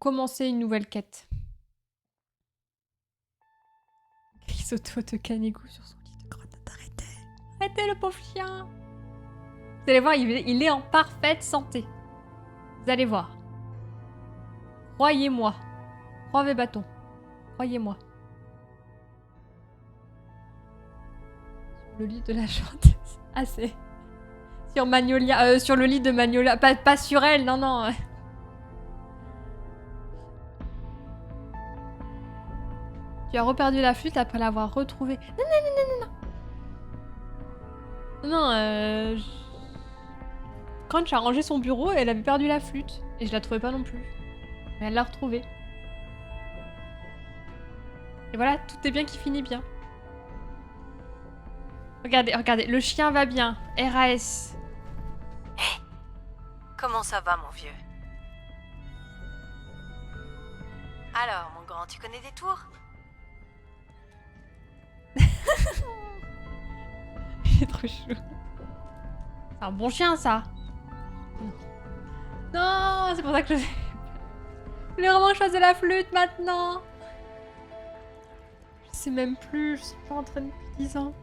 commencer une nouvelle quête. Il s'auto de canigou sur son lit de grenade. Arrêtez. Arrêtez le pauvre chien. Vous allez voir, il est en parfaite santé. Vous allez voir. Croyez-moi. Croyez bâton. Croyez-moi. Sur le lit de la chanteuse. Ah, c'est... Sur Magnolia... sur le lit de Magnolia. Pas sur elle, non, non. Tu as reperdu la flûte après l'avoir retrouvée. Non, non, non, non, non, non. Non, Crunch a rangé son bureau et elle avait perdu la flûte. Et je la trouvais pas non plus. Mais elle l'a retrouvée. Et voilà, tout est bien qui finit bien. Regardez, regardez, le chien va bien. RAS. Hé, comment ça va, mon vieux? Alors, mon grand, tu connais des tours? Il est trop chou. C'est un bon chien, ça. Non, c'est pour ça que je voulais vraiment choisir la flûte maintenant. Je sais même plus, je suis pas en train depuis 10 ans.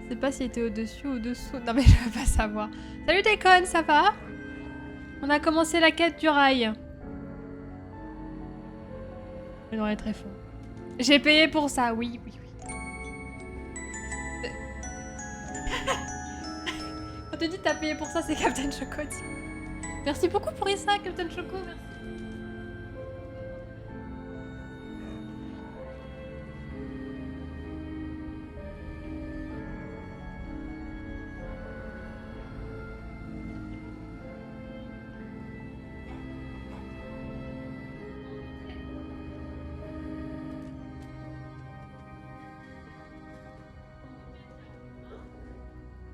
Je sais pas s'il était au-dessus ou au-dessous. Non mais je veux pas savoir. Salut Déconne, ça va? On a commencé la quête du rail. Le nom est très fort. J'ai payé pour ça, oui, oui, oui. Quand tu dis t'as payé pour ça, c'est Captain Choco. Merci beaucoup pour ça, Captain Choco, merci.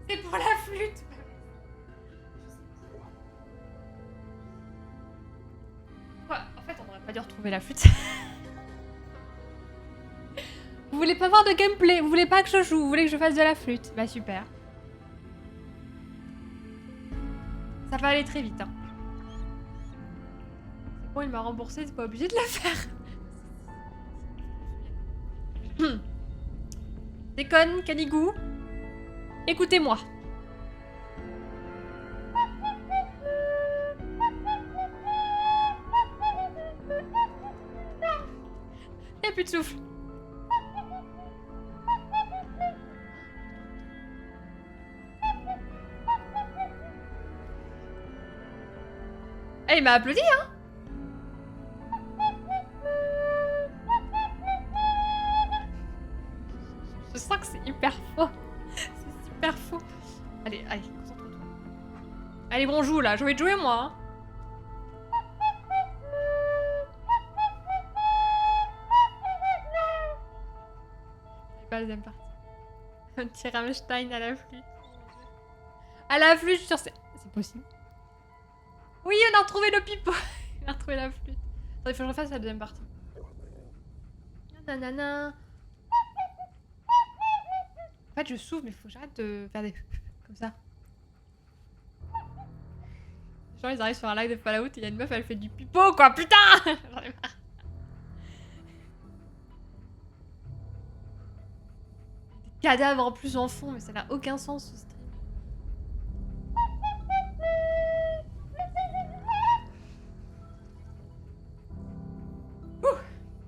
C'est pour la flûte. Quoi? En fait, on aurait pas dû retrouver la flûte. Vous voulez pas voir de gameplay? Vous voulez pas que je joue? Vous voulez que je fasse de la flûte? Bah super. Ça va aller très vite. Hein. C'est bon, il m'a remboursé, c'est pas obligé de le faire. Déconne, canigou. Écoutez-moi. Y'a plus de souffle. Eh, il m'a applaudi, hein. Je sens que c'est hyper faux. C'est super faux. Allez, allez, concentre-toi. Allez, bon, joue là. Je vais te jouer, moi. Hein. C'est pas la deuxième partie. Un petit Rammstein à la flûte. À la flûte, je suis sûre, c'est possible. Oui, on a retrouvé le pipeau. On a retrouvé la flûte. Attends, il faut que je refasse la deuxième partie. Nanana. En fait, je souffle, mais faut que j'arrête de faire des... comme ça. Genre, ils arrivent sur un live de Fallout et il y a une meuf, elle fait du pipeau, quoi, putain. J'en ai marre. Des cadavres en plus en fond, mais ça n'a aucun sens, ce stream.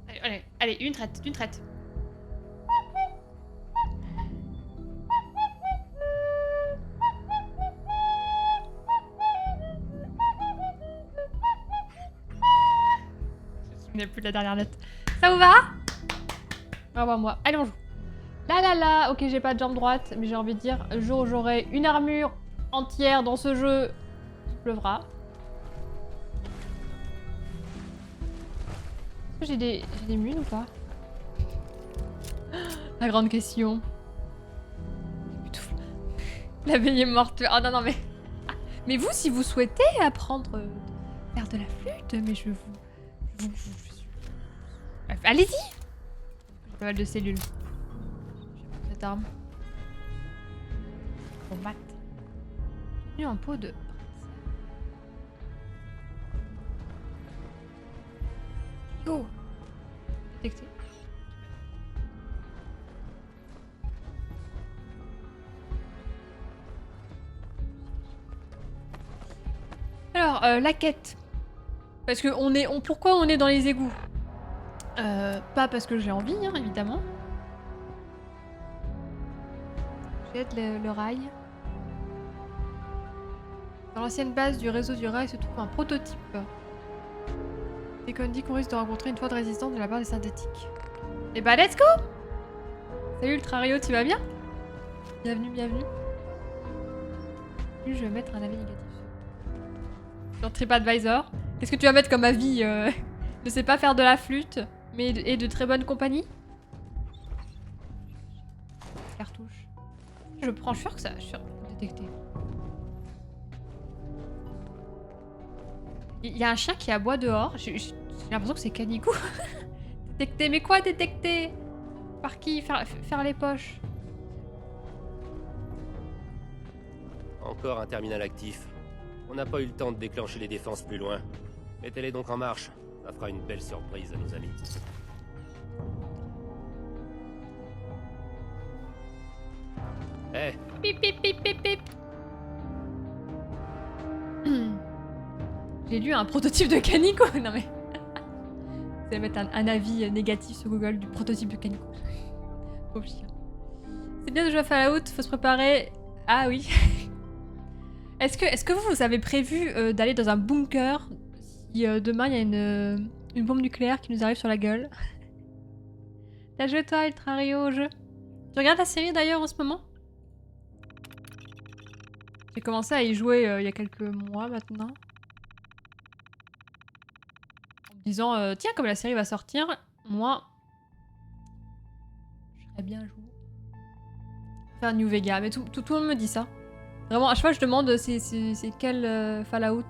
Allez, allez, allez, une traite, une traite. Je me souviens plus de la dernière note. Ça vous va? Au revoir moi. Allez, on joue. Là là là, ok, j'ai pas de jambe droite, mais j'ai envie de dire, le jour où j'aurai une armure entière dans ce jeu, il pleuvra. Est-ce que j'ai des mules ou pas? La grande question. La veille est morte. Oh non, non, mais... Mais vous, si vous souhaitez apprendre à faire de la flûte, mais je vous... Allez-y. J'ai pas mal de cellules. J'aime cette arme. Combat. J'ai un pot de... Go. Détecté. Alors, la quête. Parce que pourquoi on est dans les égouts? Pas parce que j'ai envie, hein, évidemment. Jette le rail. Dans l'ancienne base du réseau du rail se trouve un prototype. Déconne dit qu'on risque de rencontrer une fois de résistance de la part des synthétiques. Et bah let's go! Salut Ultrario, tu vas bien? Bienvenue, bienvenue. Je vais mettre un avis négatif sur TripAdvisor. Qu'est-ce que tu vas mettre comme avis? Ne sais pas faire de la flûte, mais et de très bonne compagnie? Cartouche. Je prends, je suis sûr que ça... Je suis sûr... Détecté. Il y a un chien qui aboie dehors. J'ai l'impression que c'est Canicou. Détecté, mais quoi détecter? Par qui? Faire les poches. Encore un terminal actif. On n'a pas eu le temps de déclencher les défenses plus loin. Mettez-les donc en marche. Ça fera une belle surprise à nos amis. Eh, Pip pip pip pip pip. J'ai lu un prototype de Canico. Non mais... Vous allez mettre un avis négatif sur Google du prototype de Canico. Pauvre chien. C'est bien de jouer à Fallout, faut se préparer. Ah oui. Est-ce que vous avez prévu d'aller dans un bunker si demain il y a une bombe nucléaire qui nous arrive sur la gueule? T'as joué toi, Ultrario, au jeu? Tu regardes la série d'ailleurs en ce moment? J'ai commencé à y jouer il y a quelques mois maintenant. En me disant, tiens, comme la série va sortir, moi, je serais bien joué. Faire New Vegas, mais tout le monde me dit ça. Vraiment, à chaque fois je demande c'est quel Fallout...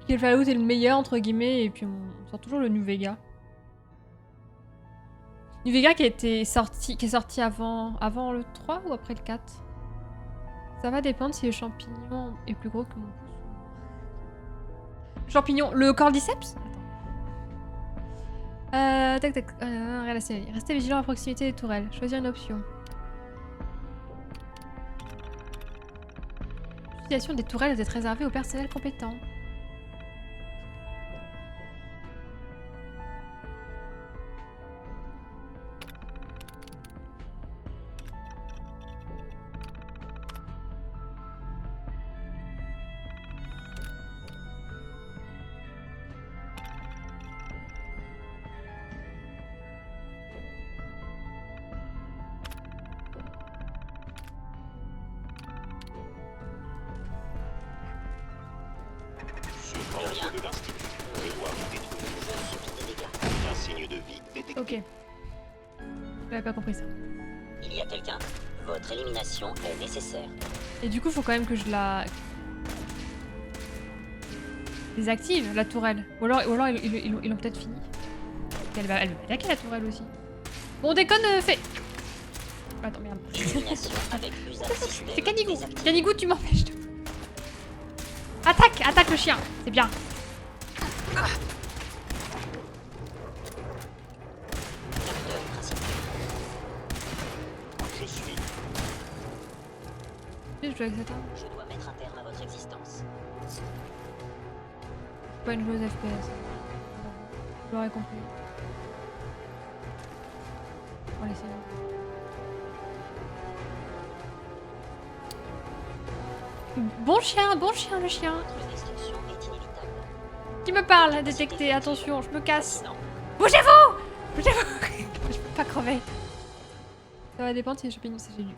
Quel Fallout est le meilleur, entre guillemets, et puis on sort toujours le New Vegas. New Vegas qui est sorti avant le 3 ou après le 4? Ça va dépendre si le champignon est plus gros que mon pouce. Le champignon, le cordyceps? Tac tac, restez vigilant à proximité des tourelles. Choisir une option. L'utilisation des tourelles doit être réservée au personnel compétent. Ok. J'avais pas compris ça. Il y a quelqu'un? Votre élimination est nécessaire. Et du coup, faut quand même que je la... désactive, la tourelle. Ou alors ils l'ont peut-être fini. Elle va attaquer la tourelle aussi. Bon, déconne, fait... Attends, merde. Élimination avec usage système C'est Canigou. désactivé. Canigou, tu m'empêches de... Attaque le chien. C'est bien. Capteur principal. Je joue avec cette arme. Je dois mettre un terme à votre existence. Pas une joueuse FPS. Je l'aurais compris. On va l'essayer. Bon chien le chien. Votre destruction est inévitable. Qui me parle? Détecté, attention, je me casse. Non. Bougez-vous. Je peux pas crever. Ça va dépendre si les champignons c'est génial.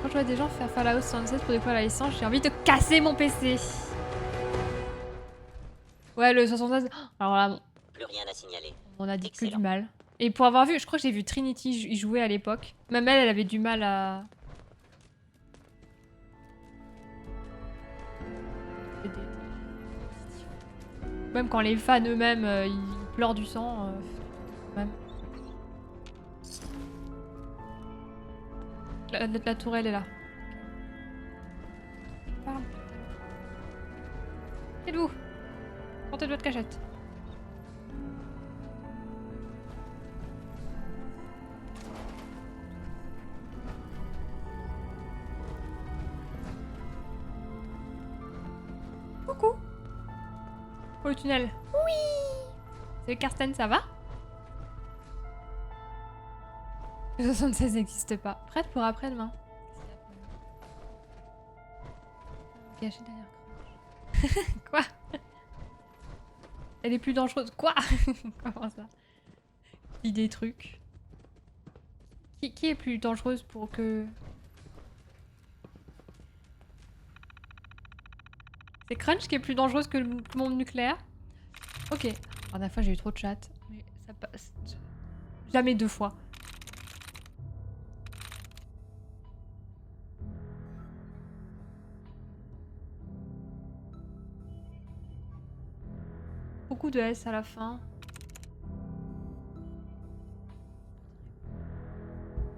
Quand je vois des gens faire Fallout 76 pour découvrir la licence, j'ai envie de casser mon PC. Ouais, le 76... Alors là, Plus rien à signaler. on a dit que Excellent. du mal. Et pour avoir vu, je crois que j'ai vu Trinity y jouer à l'époque. Même elle avait du mal à... Même quand les fans eux-mêmes, ils pleurent du sang, même. La tourelle est là. Parle. Êtes-vous? Sortez de votre cachette. Coucou. Pour le tunnel. Oui. Salut Karsten, ça va? Le 76 n'existe pas. Prête pour après-demain. Caché derrière Crunch. Quoi? Elle est plus dangereuse. Quoi? Comment ça? Il des trucs. Qui est plus dangereuse pour que... C'est Crunch qui est plus dangereuse que le monde nucléaire? Ok. La dernière fois j'ai eu trop de chat. Mais ça passe. Jamais 2 fois. Beaucoup de S à la fin.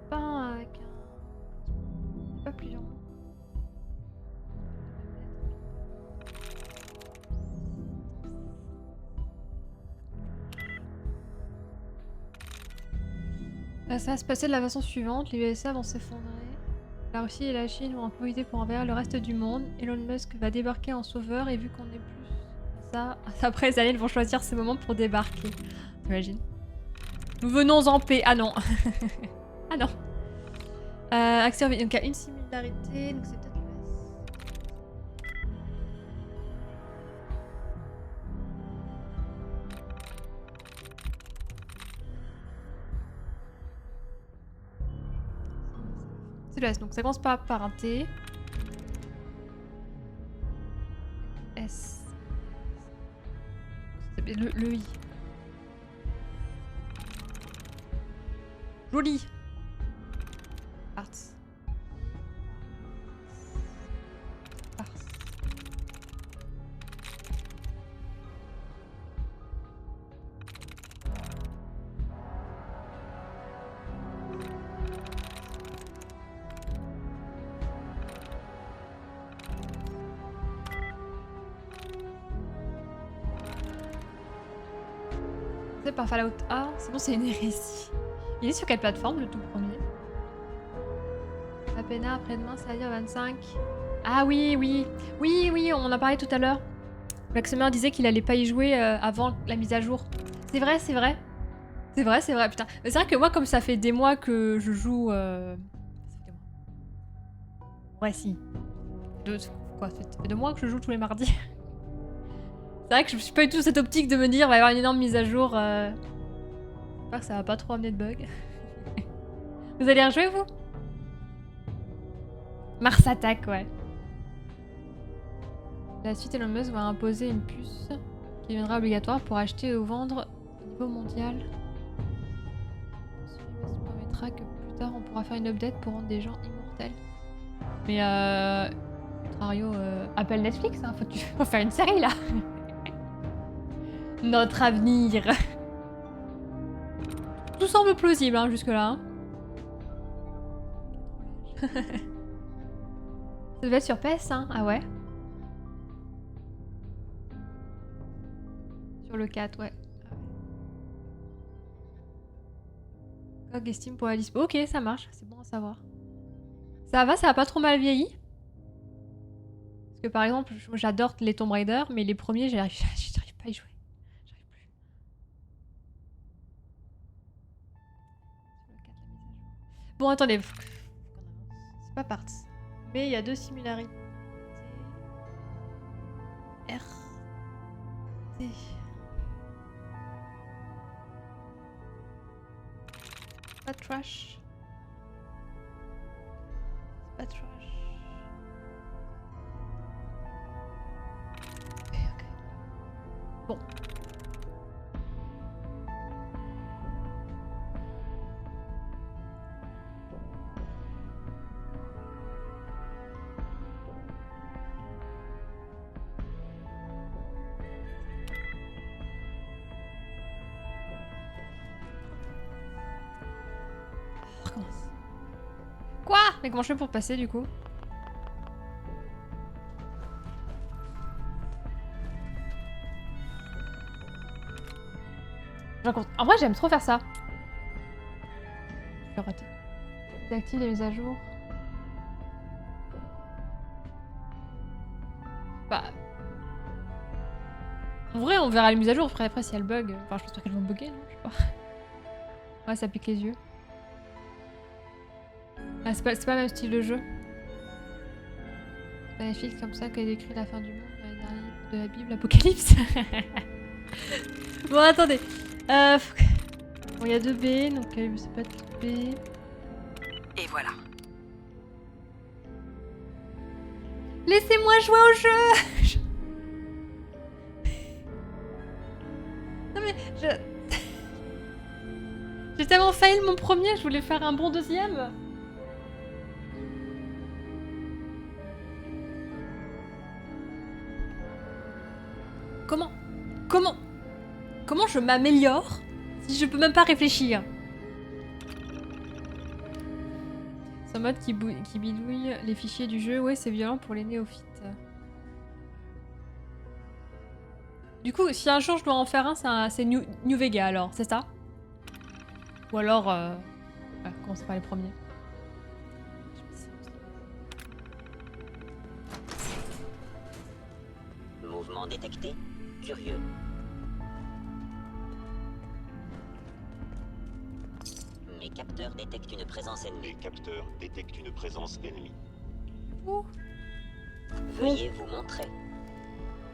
Pas avec un... Pas plusieurs mots. Ça va se passer de la façon suivante. Les USA vont s'effondrer. La Russie et la Chine vont en profiter pour envahir le reste du monde. Elon Musk va débarquer en sauveur et vu qu'on est plus... Ça... Après, les aliens vont choisir ce moment pour débarquer. T'imagines? Nous venons en paix. Ah non. Ah non. Action... Donc il y a une similarité. Donc c'est peut-être c'est le S. Donc ça commence par un T. S. Le I. Joli. Arts. Arts. C'est par Fallout A. C'est bon, c'est une hérésie. Il est sur quelle plateforme, le tout premier? Apena après-demain, c'est-à-dire 25. Ah oui, oui. Oui, oui, on en a parlé tout à l'heure. Black Summer disait qu'il allait pas y jouer avant la mise à jour. C'est vrai, c'est vrai. C'est vrai, c'est vrai, putain. Mais c'est vrai que moi, comme ça fait des mois que je joue... Ça fait des mois. Ouais, si. Quoi, ça fait 2 mois que je joue tous les mardis. C'est vrai que je suis pas du tout cette optique de me dire va y avoir une énorme mise à jour. J'espère que ça va pas trop amener de bugs. Vous allez rejouer vous? Mars Attack, ouais. La suite, Elon Musk va imposer une puce qui deviendra obligatoire pour acheter ou vendre au niveau mondial. Ça permettra que plus tard on pourra faire une update pour rendre des gens immortels. Mais contrario, appelle Netflix, hein, faut faire une série là. Notre avenir. Tout semble plausible hein, jusque-là. Hein. Ça devait être sur PS, hein? Ah ouais. Sur le 4, ouais. GOG estime pour la dispo. Ok, ça marche, c'est bon à savoir. Ça va pas trop mal vieilli? Parce que par exemple, j'adore les Tomb Raider, mais les premiers, j'arrive pas à y jouer. Bon, attendez. C'est pas parti. Mais il y a 2 similarités. R. T. Pas trash. Pas trash. Ok, ok. Bon. Quoi? Mais comment je fais pour passer du coup? En vrai, j'aime trop faire ça. Je vais rater. Désactive les mises à jour. Bah. En vrai, on verra les mises à jour après si elles bug. Enfin, je pense pas qu'elles vont bugger, non? Je sais pas. Ouais, ça pique les yeux. Ah, c'est pas le même style de jeu. C'est magnifique comme ça qu'elle décrit la fin du monde dans les derniers livres de la Bible, l'Apocalypse. Bon, attendez. Bon, il y a 2 B, donc c'est pas tout B. Et voilà. Laissez-moi jouer au jeu. Non mais, j'ai tellement fail mon premier, je voulais faire un bon deuxième. Comment je m'améliore si je peux même pas réfléchir? C'est un mode qui bidouille les fichiers du jeu. Ouais, c'est violent pour les néophytes. Du coup, si un jour je dois en faire un, c'est New Vega alors, c'est ça? Ou alors... commence par les premiers. Mouvement détecté. Curieux. Mes capteurs détectent une présence ennemie. Les capteurs détectent une présence ennemie. Ouh. Veuillez vous montrer.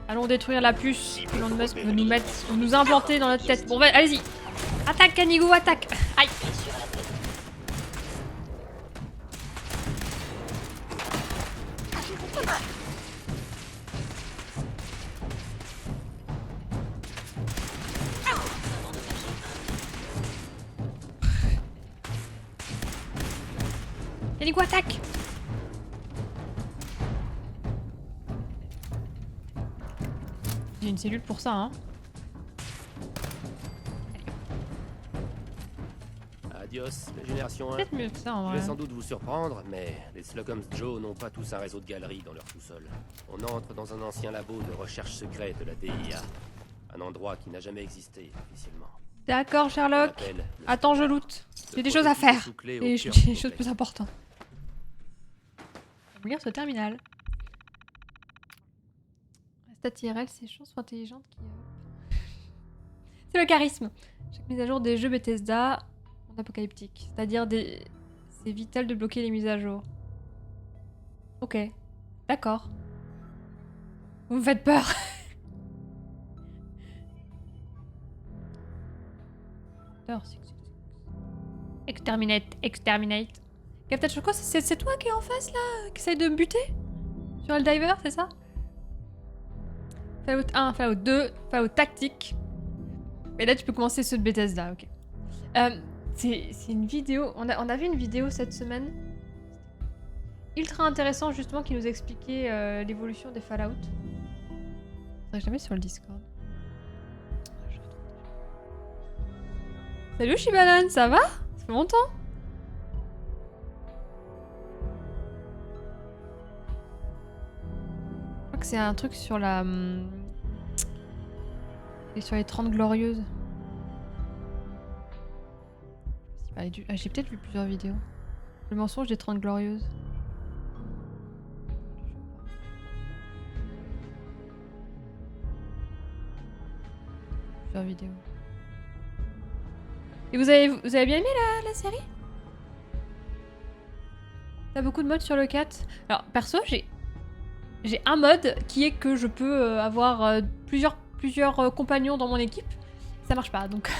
Allons détruire la puce que l'on veut nous implanter dans notre tête. Bon, bah, allez-y. Attaque, Canigo, attaque. Aïe. Et sur la tête. Canigo, attaque. J'ai une cellule pour ça, hein. Adios, la génération 1. Peut-être mieux que ça, en Je vrai. vais sans doute vous surprendre, mais les Slocums Joe n'ont pas tous un réseau de galeries dans leur sous-sol. On entre dans un ancien labo de recherche secrète de la DIA. Un endroit qui n'a jamais existé officiellement. D'accord, On Sherlock. l'appelle le Attends, je loot. J'ai des choses à faire. sous-clé au Des cœur des du choses complexe. plus importantes. On va lire ce terminal. Stat IRL, c'est chances intelligentes qui... C'est le charisme. Chaque mise à jour des jeux Bethesda sont apocalyptiques. C'est-à-dire c'est vital de bloquer les mises à jour. Ok. D'accord. Vous me faites peur. Exterminate. Captain Choco, c'est toi qui est en face là, qui essaye de me buter sur Helldiver, c'est ça? Fallout 1, Fallout 2, Fallout Tactique. Et là, tu peux commencer ceux de Bethesda, ok. C'est une vidéo, on a vu une vidéo cette semaine. Ultra intéressant justement qui nous expliquait l'évolution des Fallout. Je serai jamais sur le Discord. Salut Shibalon, ça va? Ça fait longtemps? Je crois que c'est un truc sur la... Et sur les 30 glorieuses. J'ai peut-être vu plusieurs vidéos. Le mensonge des 30 glorieuses. Plusieurs vidéos. Et vous avez bien aimé la série? T'as beaucoup de modes sur le 4. Alors perso, j'ai un mode qui est que je peux avoir plusieurs compagnons dans mon équipe. Ça marche pas donc.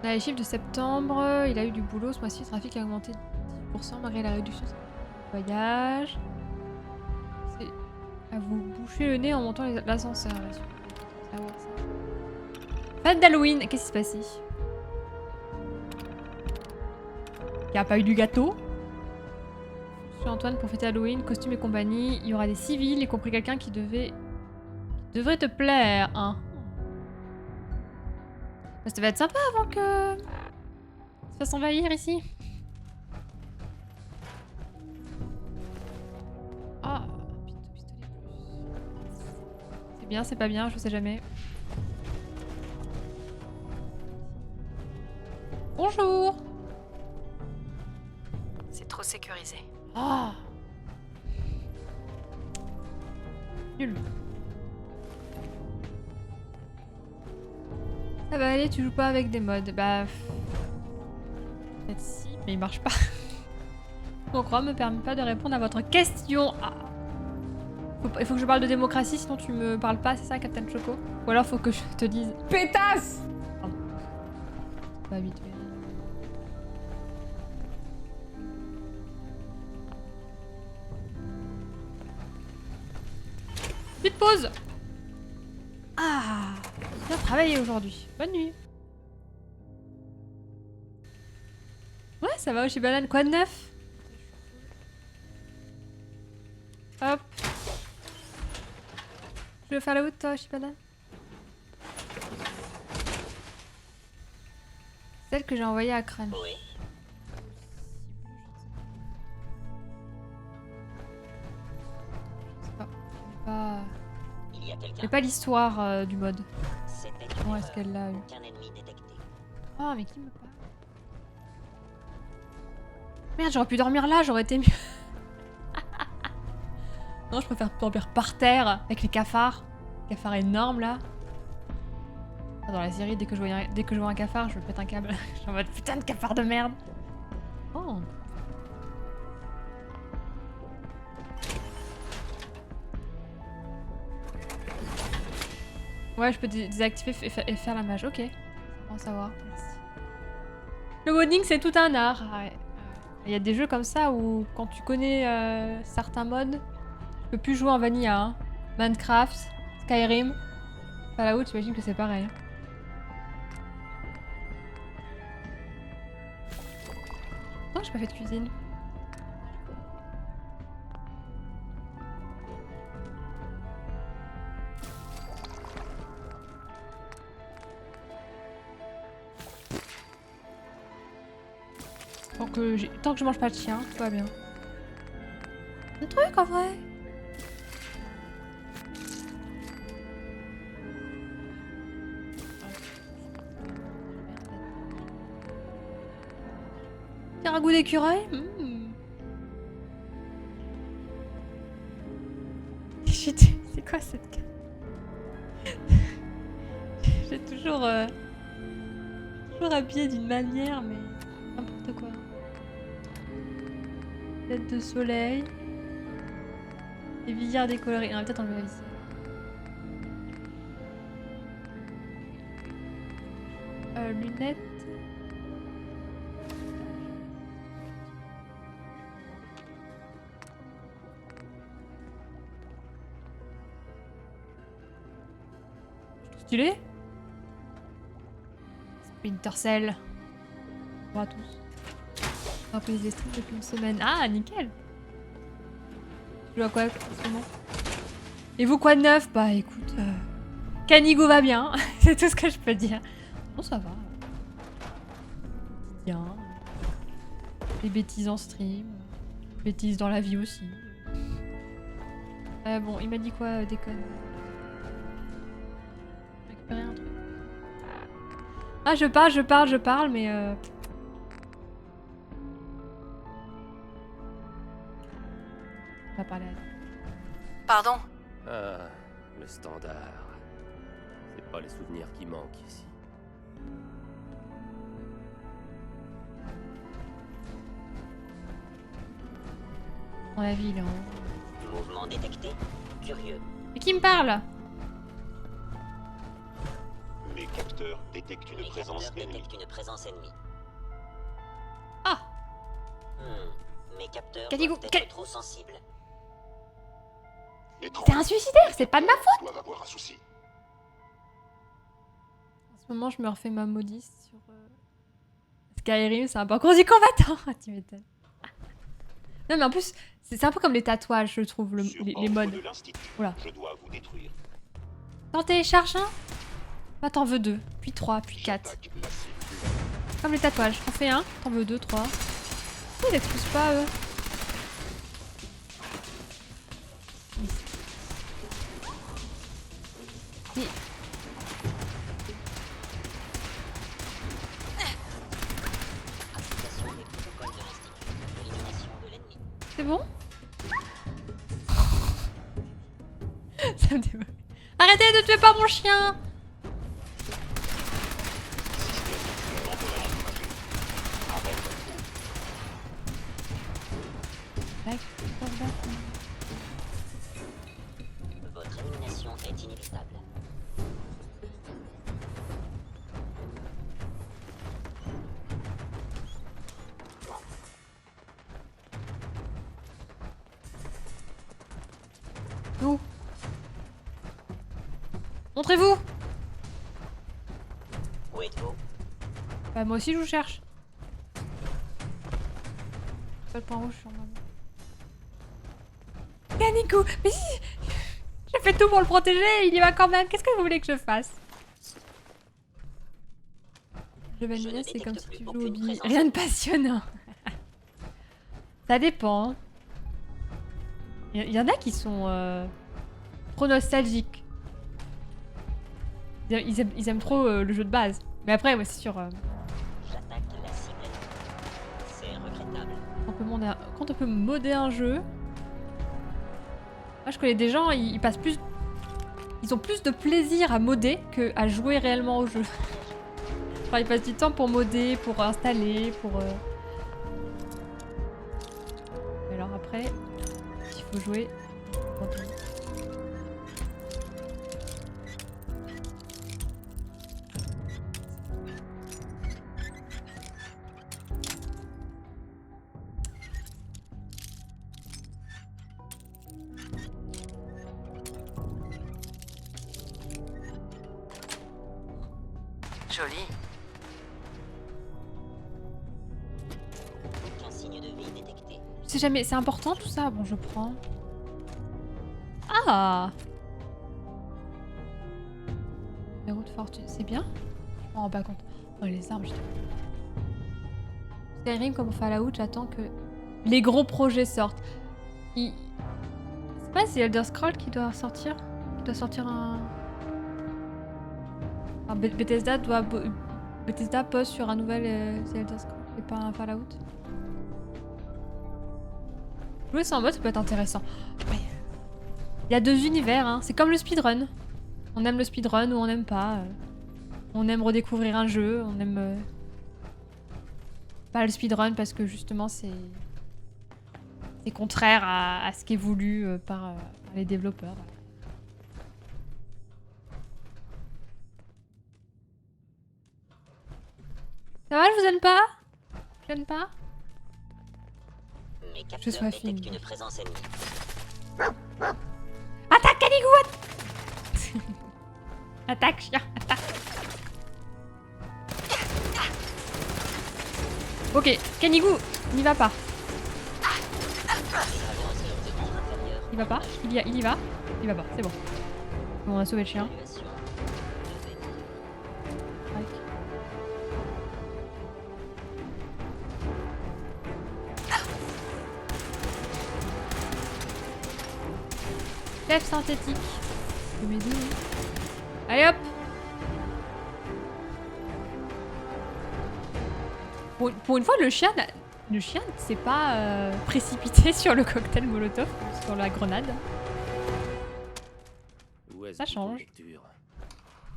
On a les chiffres de septembre. Il a eu du boulot ce mois-ci. Le trafic a augmenté de 10% malgré la réduction de voyage. C'est à vous boucher le nez en montant l'ascenseur. Fête d'Halloween. Qu'est-ce qui se passe ici? Il n'y a pas eu du gâteau. Je suis Antoine pour fêter Halloween, costume et compagnie. Il y aura des civils, y compris quelqu'un qui devrait te plaire, hein. Ça devait être sympa avant que... ça se fasse envahir ici. Ah, pistolet plus. C'est bien, c'est pas bien, je sais jamais. Bonjour. C'est trop sécurisé. Oh. Nul. Ça va aller, tu joues pas avec des mods. Bah... Peut-être si, mais il marche pas. Mon croix me permet pas de répondre à votre question. Ah. Il faut que je parle de démocratie, sinon tu me parles pas, c'est ça, Captain Choco? Ou alors faut que je te dise pétasse. Pardon. Pas habitué. Petite pause. Ah, bien travaillé aujourd'hui. Bonne nuit. Ouais, ça va, chez Banane. Quoi de neuf? Hop. Je veux faire la haute, toi, chez Banane. Celle que j'ai envoyée à Crâne. Oui. Je sais pas. Pas... Il y a J'ai quelqu'un. pas l'histoire du mode. C'était Comment est-ce qu'elle l'a eu? aucun ennemi détecté. Ah, mais qui me parle? Merde, j'aurais pu dormir là, j'aurais été mieux. Non, je préfère dormir par terre avec les cafards. Les cafards énormes là. Ah, dans la série, dès que je vois un cafard, je pète un câble. Je suis en mode putain de cafard de merde. Oh. Ouais, je peux désactiver et faire la mage. Ok. Bon à savoir. Merci. Le modding, c'est tout un art. Ouais. Il y a des jeux comme ça où, quand tu connais certains modes, tu peux plus jouer en vanilla. Hein. Minecraft, Skyrim, Fallout, j'imagine que c'est pareil. Non, j'ai pas fait de cuisine. Tant que je mange pas de chien, tout va bien. Un truc en vrai. Petit ragoût d'écureuil. C'est quoi cette carte? J'ai toujours habillé d'une manière, mais n'importe quoi. Tête de soleil. Et visière décolorée. On va peut-être enlever la visière. Lunettes. Stylé. Splinter Cell. Bonjour à tous. On rappelle les streams depuis une semaine. Ah, nickel. Tu joues à quoi en ce moment? Et vous, quoi de neuf? Bah écoute, Canigo va bien. C'est tout ce que je peux dire. Bon, ça va. Bien. Les bêtises en stream. Bêtises dans la vie aussi. Bon, il m'a dit quoi, déconne? Récupérer un truc. Ah, je parle, mais on va parler à... Pardon? Ah, le standard. C'est pas les souvenirs qui manquent ici. Dans la ville, hein. Mouvement détecté. Curieux. Mais qui me parle? Mes capteurs détectent une Les présence capteurs ennemie. détectent une présence ennemie. Ah! Mes capteurs Canigo, doivent être trop sensibles. C'est un suicidaire, c'est pas de ma faute! Doivent avoir un souci. En ce moment, je me refais ma modiste sur Skyrim, c'est un peu encore du combattant. Tu m'étonnes. Non, mais en plus, c'est un peu comme les tatouages, je trouve, Sur les ordre modes. de l'Institut, Oula. je dois vous détruire. T'en télécharges un? Bah, t'en veux 2, puis 3, puis 4. J'attaque la cible. Comme les tatouages, t'en fais un, t'en veux 2, 3. Ils les poussent pas, eux. Mais... Application des protocoles de l'Institut. Élimination de l'ennemi. C'est bon? Ça me démotive. Arrêtez de tuer pas mon chien. Votre élimination est inévitable. Où? Montrez-vous. Où êtes-vous? Bah moi aussi je vous cherche. Pas le point rouge sur moi. Canigo, mais si. J'ai fait tout pour le protéger, il y va quand même. Qu'est-ce que vous voulez que je fasse? Le vanilla, c'est comme si tu joues au billes. Rien de passionnant. Ça dépend. Il y en a qui sont trop nostalgiques. Ils aiment trop le jeu de base. Mais après, moi, c'est sûr. J'attaque la cible. C'est regrettable. Quand on peut modder un jeu. Moi, je connais des gens, ils passent plus. Ils ont plus de plaisir à modder que à jouer réellement au jeu. Enfin, ils passent du temps pour modder, pour installer, pour. Alors après, il faut jouer. Joli. Aucun signe de vie détecté. Je sais jamais, c'est important tout ça. Bon, je prends. Ah! Numéro de fortune, c'est bien? Je m'en rends pas compte. Oh, les armes, j'étais. Skyrim, comme Fallout, j'attends que les gros projets sortent. C'est pas si Elder Scrolls qui doit sortir? Qui doit sortir un. Enfin, Bethesda pose sur un nouvel The Elder Scrolls et pas un Fallout. Jouer ça en mode, ça peut être intéressant. Ouais. Il y a deux univers, hein. C'est comme le speedrun. On aime le speedrun ou on n'aime pas. On aime redécouvrir un jeu, on aime pas le speedrun parce que justement c'est contraire à ce qui est voulu par les développeurs. Voilà. Ça va, je vous aime pas? Je l'aime pas? Mes Je capteurs sois détectent fine. une présence ennemie. Attaque, Canigou! Attaque, chien, attaque! Ok, Canigou, n'y va pas. Il va pas? Il y va? Il va pas, c'est bon. Bon, on a sauvé le chien. Évaluation. Tac. Lèvres synthétique. Je peux m'aider, hein. Allez hop! Pour une fois, le chien ne s'est pas précipité sur le cocktail Molotov ou sur la grenade. Où est-ce Ça que change. lecture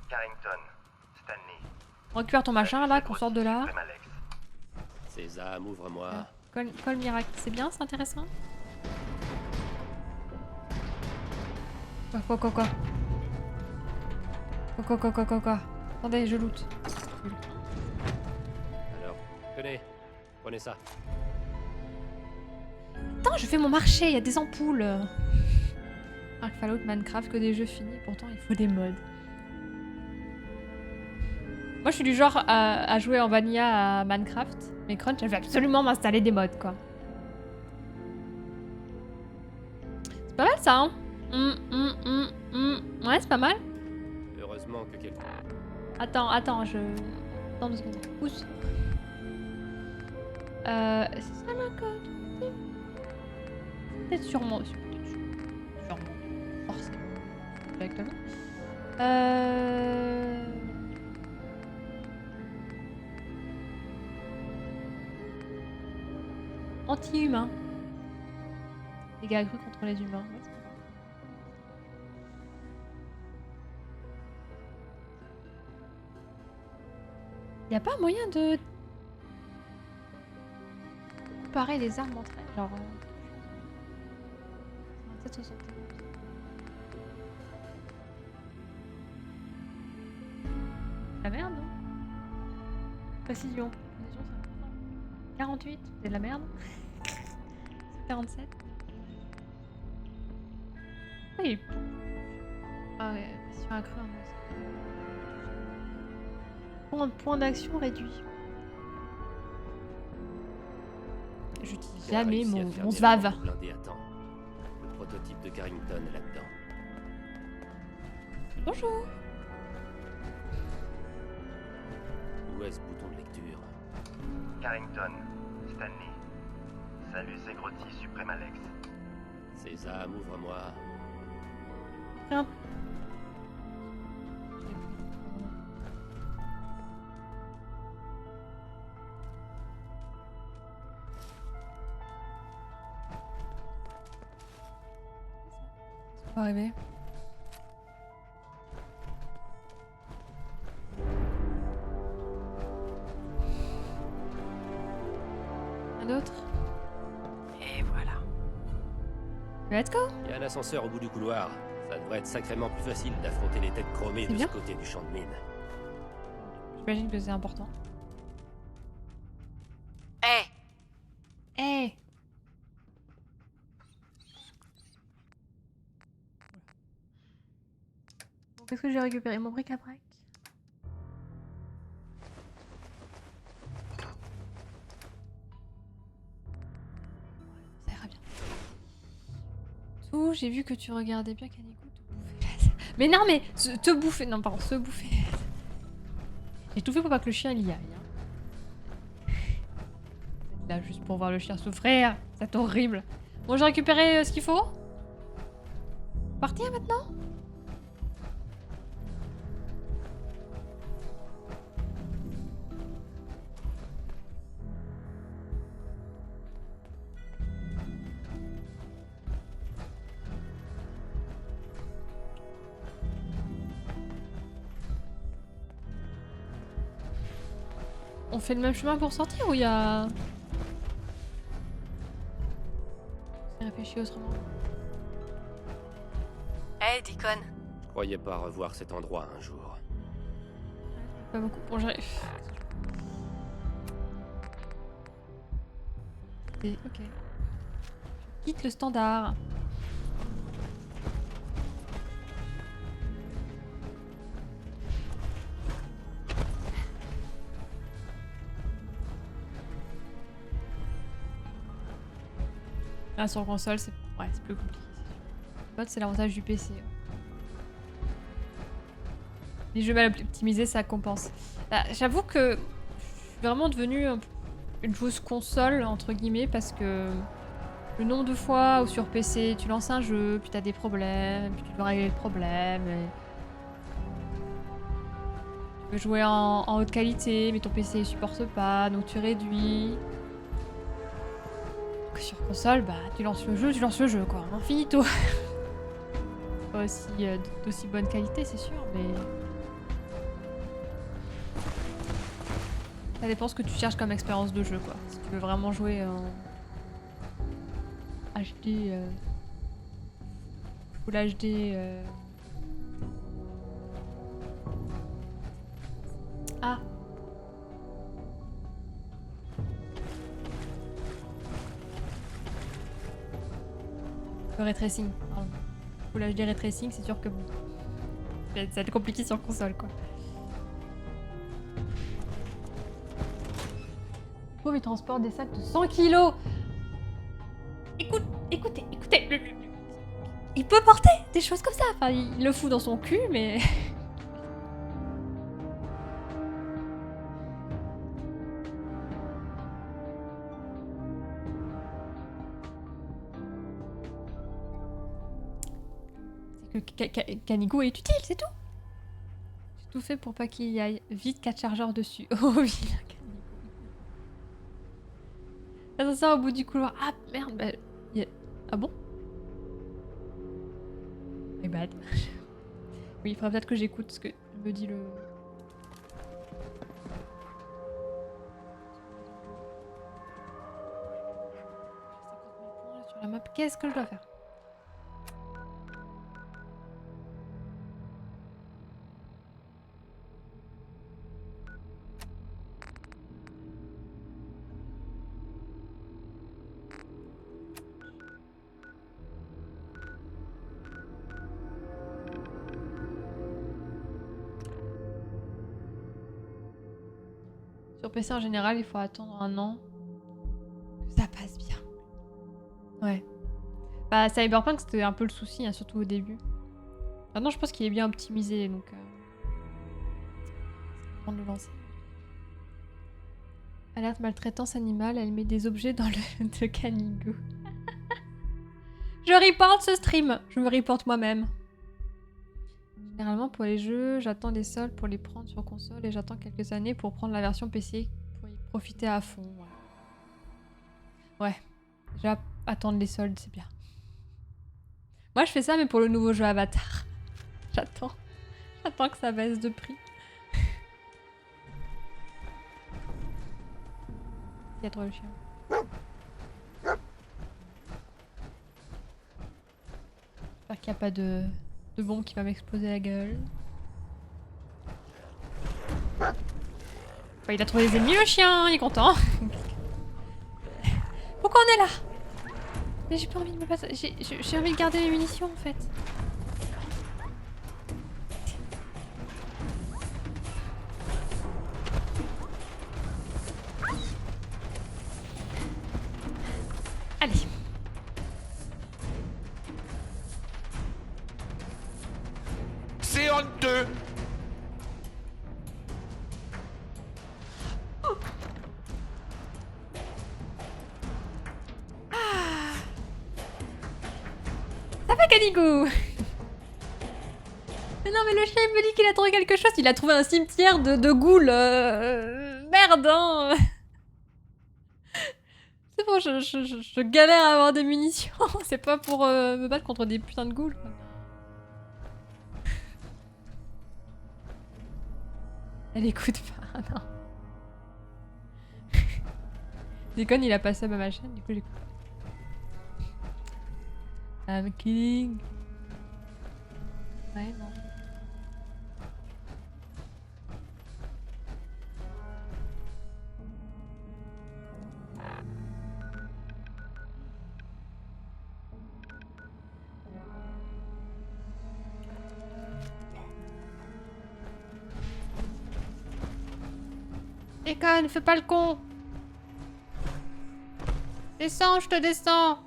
Carrington, Stanley. Récupère ton machin là, qu'on sorte de là. Alex. Sésame, ouvre-moi. Col miracle, c'est bien, c'est intéressant. Quoi. Attendez, je loot. Alors, tenez, prenez ça. Attends, je fais mon marché, il y a des ampoules. Arc Fallout, Minecraft, que des jeux finis, pourtant il faut des mods. Moi je suis du genre à jouer en vanilla à Minecraft, mais Crunch elle veut absolument m'installer des mods quoi. C'est pas mal ça hein. Ouais c'est pas mal. Heureusement que quelqu'un... Attends, je... Attends 2 secondes. Pousse. C'est ça la code? Peut-être sûrement. Sûrement. Force. Avec la main. Anti-humain. Dégâts accrus contre les humains. Ouais, c'est pas mal. Y a pas moyen de comparer les armes entre elles, genre 27, 71. La merde, non? Précision. Précision, c'est important. 48, c'est de la merde. 47. Ah, il est... Ah ouais, précision accrue en monstre. Point d'action réduit. J'utilise On a jamais réussi à mon fermer la svave. porte blindée à temps. Le prototype de Carrington est là-dedans. Bonjour. Où est ce bouton de lecture? Carrington, Stanley. Salut, c'est Grotty, Suprême Alex. Sésame, ouvre-moi. Rien. Ça va arriver. Un autre. Et voilà. Let's go. Il y a un ascenseur au bout du couloir. Ça devrait être sacrément plus facile d'affronter les têtes chromées C'est de bien. ce côté du champ de mine. J'imagine que c'est important. Hé, Eh. Bon, qu'est-ce que j'ai récupéré? Mon bric-à-brac. Ça ira bien. Tout, j'ai vu que tu regardais bien Kaneko te bouffer. Mais non, mais te bouffer. Non, pardon, se bouffer. J'ai tout fait pour pas que le chien il y aille. Hein. Là, juste pour voir le chien souffrir. C'est horrible. Bon, j'ai récupéré ce qu'il faut. Partir maintenant? On fait le même chemin pour sortir ou il y a... J'ai réfléchi autrement. hé, Deacon. Je croyais pas revoir cet endroit un jour. Pas beaucoup. Bon, j'arrive. Et... Ok. Je quitte le standard. Là, sur console, c'est ouais, c'est plus compliqué. Mode, c'est l'avantage du PC. Ouais. Les jeux mal optimisés, ça compense. Bah, j'avoue que je suis vraiment devenue une joueuse console, entre guillemets, parce que le nombre de fois où sur PC, tu lances un jeu, puis t'as des problèmes, puis tu dois régler le problème. Et... Tu veux jouer en haute qualité, mais ton PC ne supporte pas, donc tu réduis. Que sur console, bah tu lances le jeu quoi, infinito. Pas aussi d'aussi bonne qualité, c'est sûr, mais ça dépend ce que tu cherches comme expérience de jeu quoi. Si tu veux vraiment jouer en HD, Full HD. Ah. Le ray tracing, pardon. Full HD ray tracing, c'est sûr que bon. Ça va être compliqué sur console quoi. Pauvre, il transporte des sacs de 100 kilos. Écoutez, il peut porter des choses comme ça. Enfin, il le fout dans son cul, mais... C'est que Kaneko est utile, c'est tout. J'ai tout fait pour pas qu'il y aille. Vite 4 chargeurs dessus. Oh, vilain Kaneko. L'ascenseur au bout du couloir. Ah, merde, bah... Ah bon? My bad. Oui, il faudrait peut-être que j'écoute ce que me dit le... Sur la map, qu'est-ce que je dois faire? Sur PC en général, il faut attendre 1 an que ça passe bien. Ouais. Bah, Cyberpunk, c'était un peu le souci, hein, surtout au début. Maintenant, je pense qu'il est bien optimisé, donc... c'est bon de le lancer. Alerte maltraitance animale, elle met des objets dans le de Canigo. Je reporte ce stream. Je me reporte moi-même. Généralement, pour les jeux, j'attends des soldes pour les prendre sur console et j'attends quelques années pour prendre la version PC pour y profiter à fond. Ouais. Déjà, attendre les soldes, c'est bien. Moi, je fais ça, mais pour le nouveau jeu Avatar. J'attends. J'attends que ça baisse de prix. Il y a trop le chien. J'espère qu'il n'y a pas de bombe qui va m'exploser la gueule. Bah, il a trouvé des ennemis le chien, il est content. Pourquoi on est là? Mais j'ai pas envie de me passer. J'ai envie de garder mes munitions en fait. Allez. C'est honteux. Ça va, Canigo? Mais non, mais le chien il me dit qu'il a trouvé quelque chose. Il a trouvé un cimetière de ghouls. Merde, hein. C'est bon, je galère à avoir des munitions. C'est pas pour me battre contre des putains de ghouls, quoi. Elle écoute pas, non. Déconne, il a pas sub à ma chaîne, du coup j'écoute. I'm kidding. Ouais, non. Déconne, fais pas le con. Descends, je te descends.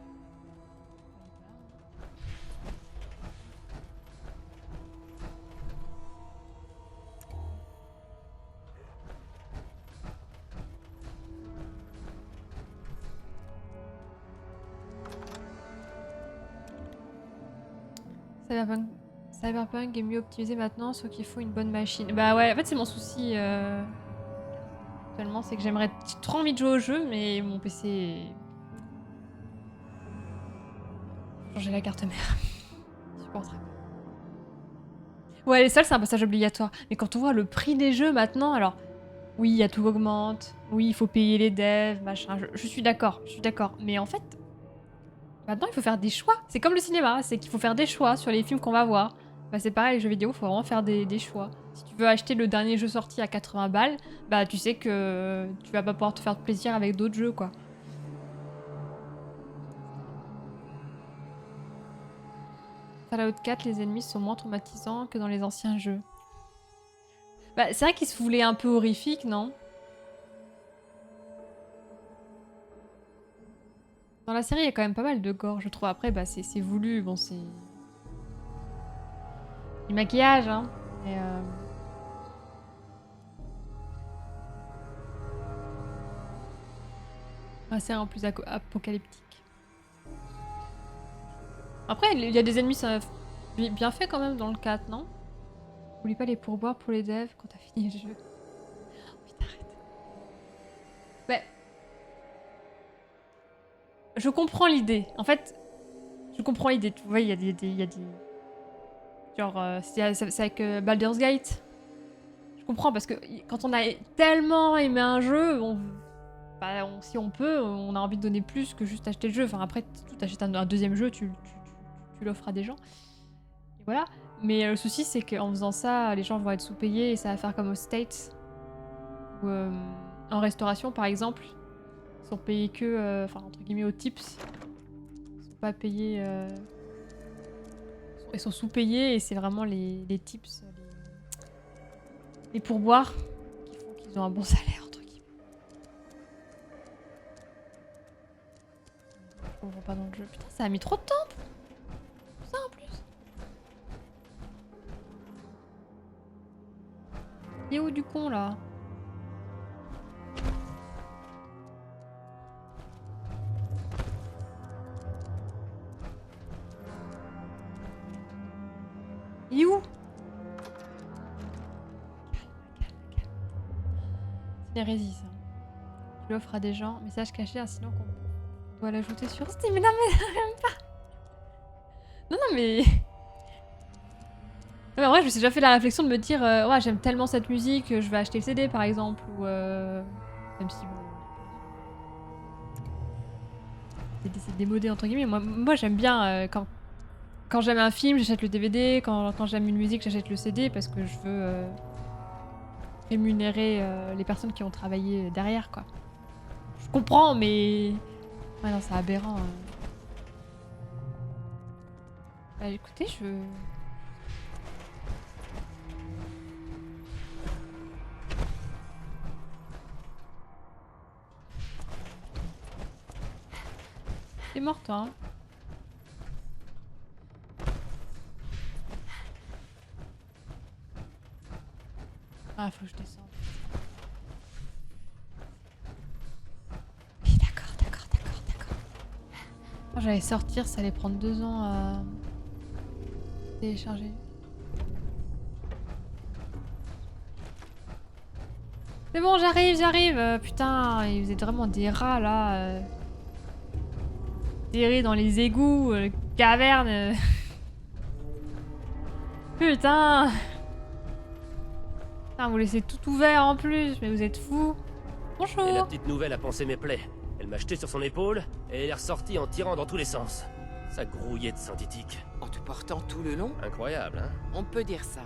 Cyberpunk est mieux optimisé maintenant, sauf qu'il faut une bonne machine. Bah ouais, en fait c'est mon souci actuellement, c'est que j'ai trop envie de jouer au jeu, mais mon PC... Changer la carte mère. Supportable. Ouais, les soldes c'est un passage obligatoire. Mais quand on voit le prix des jeux maintenant, alors... Oui, il y a tout augmente. Oui, il faut payer les devs, machin. Je suis d'accord, Mais en fait... Maintenant, il faut faire des choix. C'est comme le cinéma, c'est qu'il faut faire des choix sur les films qu'on va voir. Bah c'est pareil, les jeux vidéo, il faut vraiment faire des choix. Si tu veux acheter le dernier jeu sorti à 80 balles, bah tu sais que tu vas pas pouvoir te faire plaisir avec d'autres jeux, quoi. Fallout 4, les ennemis sont moins traumatisants que dans les anciens jeux. Bah c'est vrai qu'ils se voulaient un peu horrifiques, non? Dans la série, il y a quand même pas mal de gore, je trouve. Après, bah c'est voulu, bon c'est... Du maquillage, hein. Mais ah, c'est en plus apocalyptique. Après, il y a des ennemis ça... bien fait quand même dans le 4, non? Oublie pas les pourboires pour les devs quand t'as fini le jeu. Oh, putain, arrête. Ouais. Je comprends l'idée. En fait, je comprends l'idée. Tu vois, il y a des... Genre, c'est avec Baldur's Gate. Je comprends parce que quand on a tellement aimé un jeu, bah, si on peut, on a envie de donner plus que juste acheter le jeu. Enfin, après, tu t'achètes un deuxième jeu, tu l'offres à des gens. Et voilà. Mais le souci, c'est qu'en faisant ça, les gens vont être sous-payés et ça va faire comme aux States. Où, en restauration, par exemple, ils sont payés que, enfin, entre guillemets, aux tips. Ils sont pas payés... Ils sont sous-payés et c'est vraiment les tips, les pourboires qui font qu'ils ont un bon salaire, entre guillemets. Je comprends pas dans le jeu. Putain, ça a mis trop de temps pour ça en plus. Il est où du con là? Il est où? Calme. C'est une hérésie ça. Tu l'offres à des gens, message caché, sinon qu'on doit l'ajouter sur Steam. Mais non mais même pas. Non mais... Non, mais en vrai je me suis déjà fait la réflexion de me dire ouais j'aime tellement cette musique, je vais acheter le CD par exemple, ou même si bon... C'est démodé entre guillemets, moi j'aime bien quand j'aime un film, j'achète le DVD, quand j'aime une musique, j'achète le CD parce que je veux rémunérer les personnes qui ont travaillé derrière, quoi. Je comprends, mais... Ouais, non, c'est aberrant. Bah, écoutez, T'es mort, toi, hein. Ah, faut que je descende. Oui, d'accord. Quand j'allais sortir, ça allait prendre 2 ans à télécharger. C'est bon, j'arrive. Putain, il faisait vraiment des rats, là. Des rats dans les égouts, cavernes. Putain. Putain, vous laissez tout ouvert en plus, mais vous êtes fous. Bonjour. Et la petite nouvelle a pansé mes plaies. Elle m'a jeté sur son épaule et elle est ressortie en tirant dans tous les sens. Ça grouillait de synthétique. En te portant tout le long? Incroyable, hein? On peut dire ça.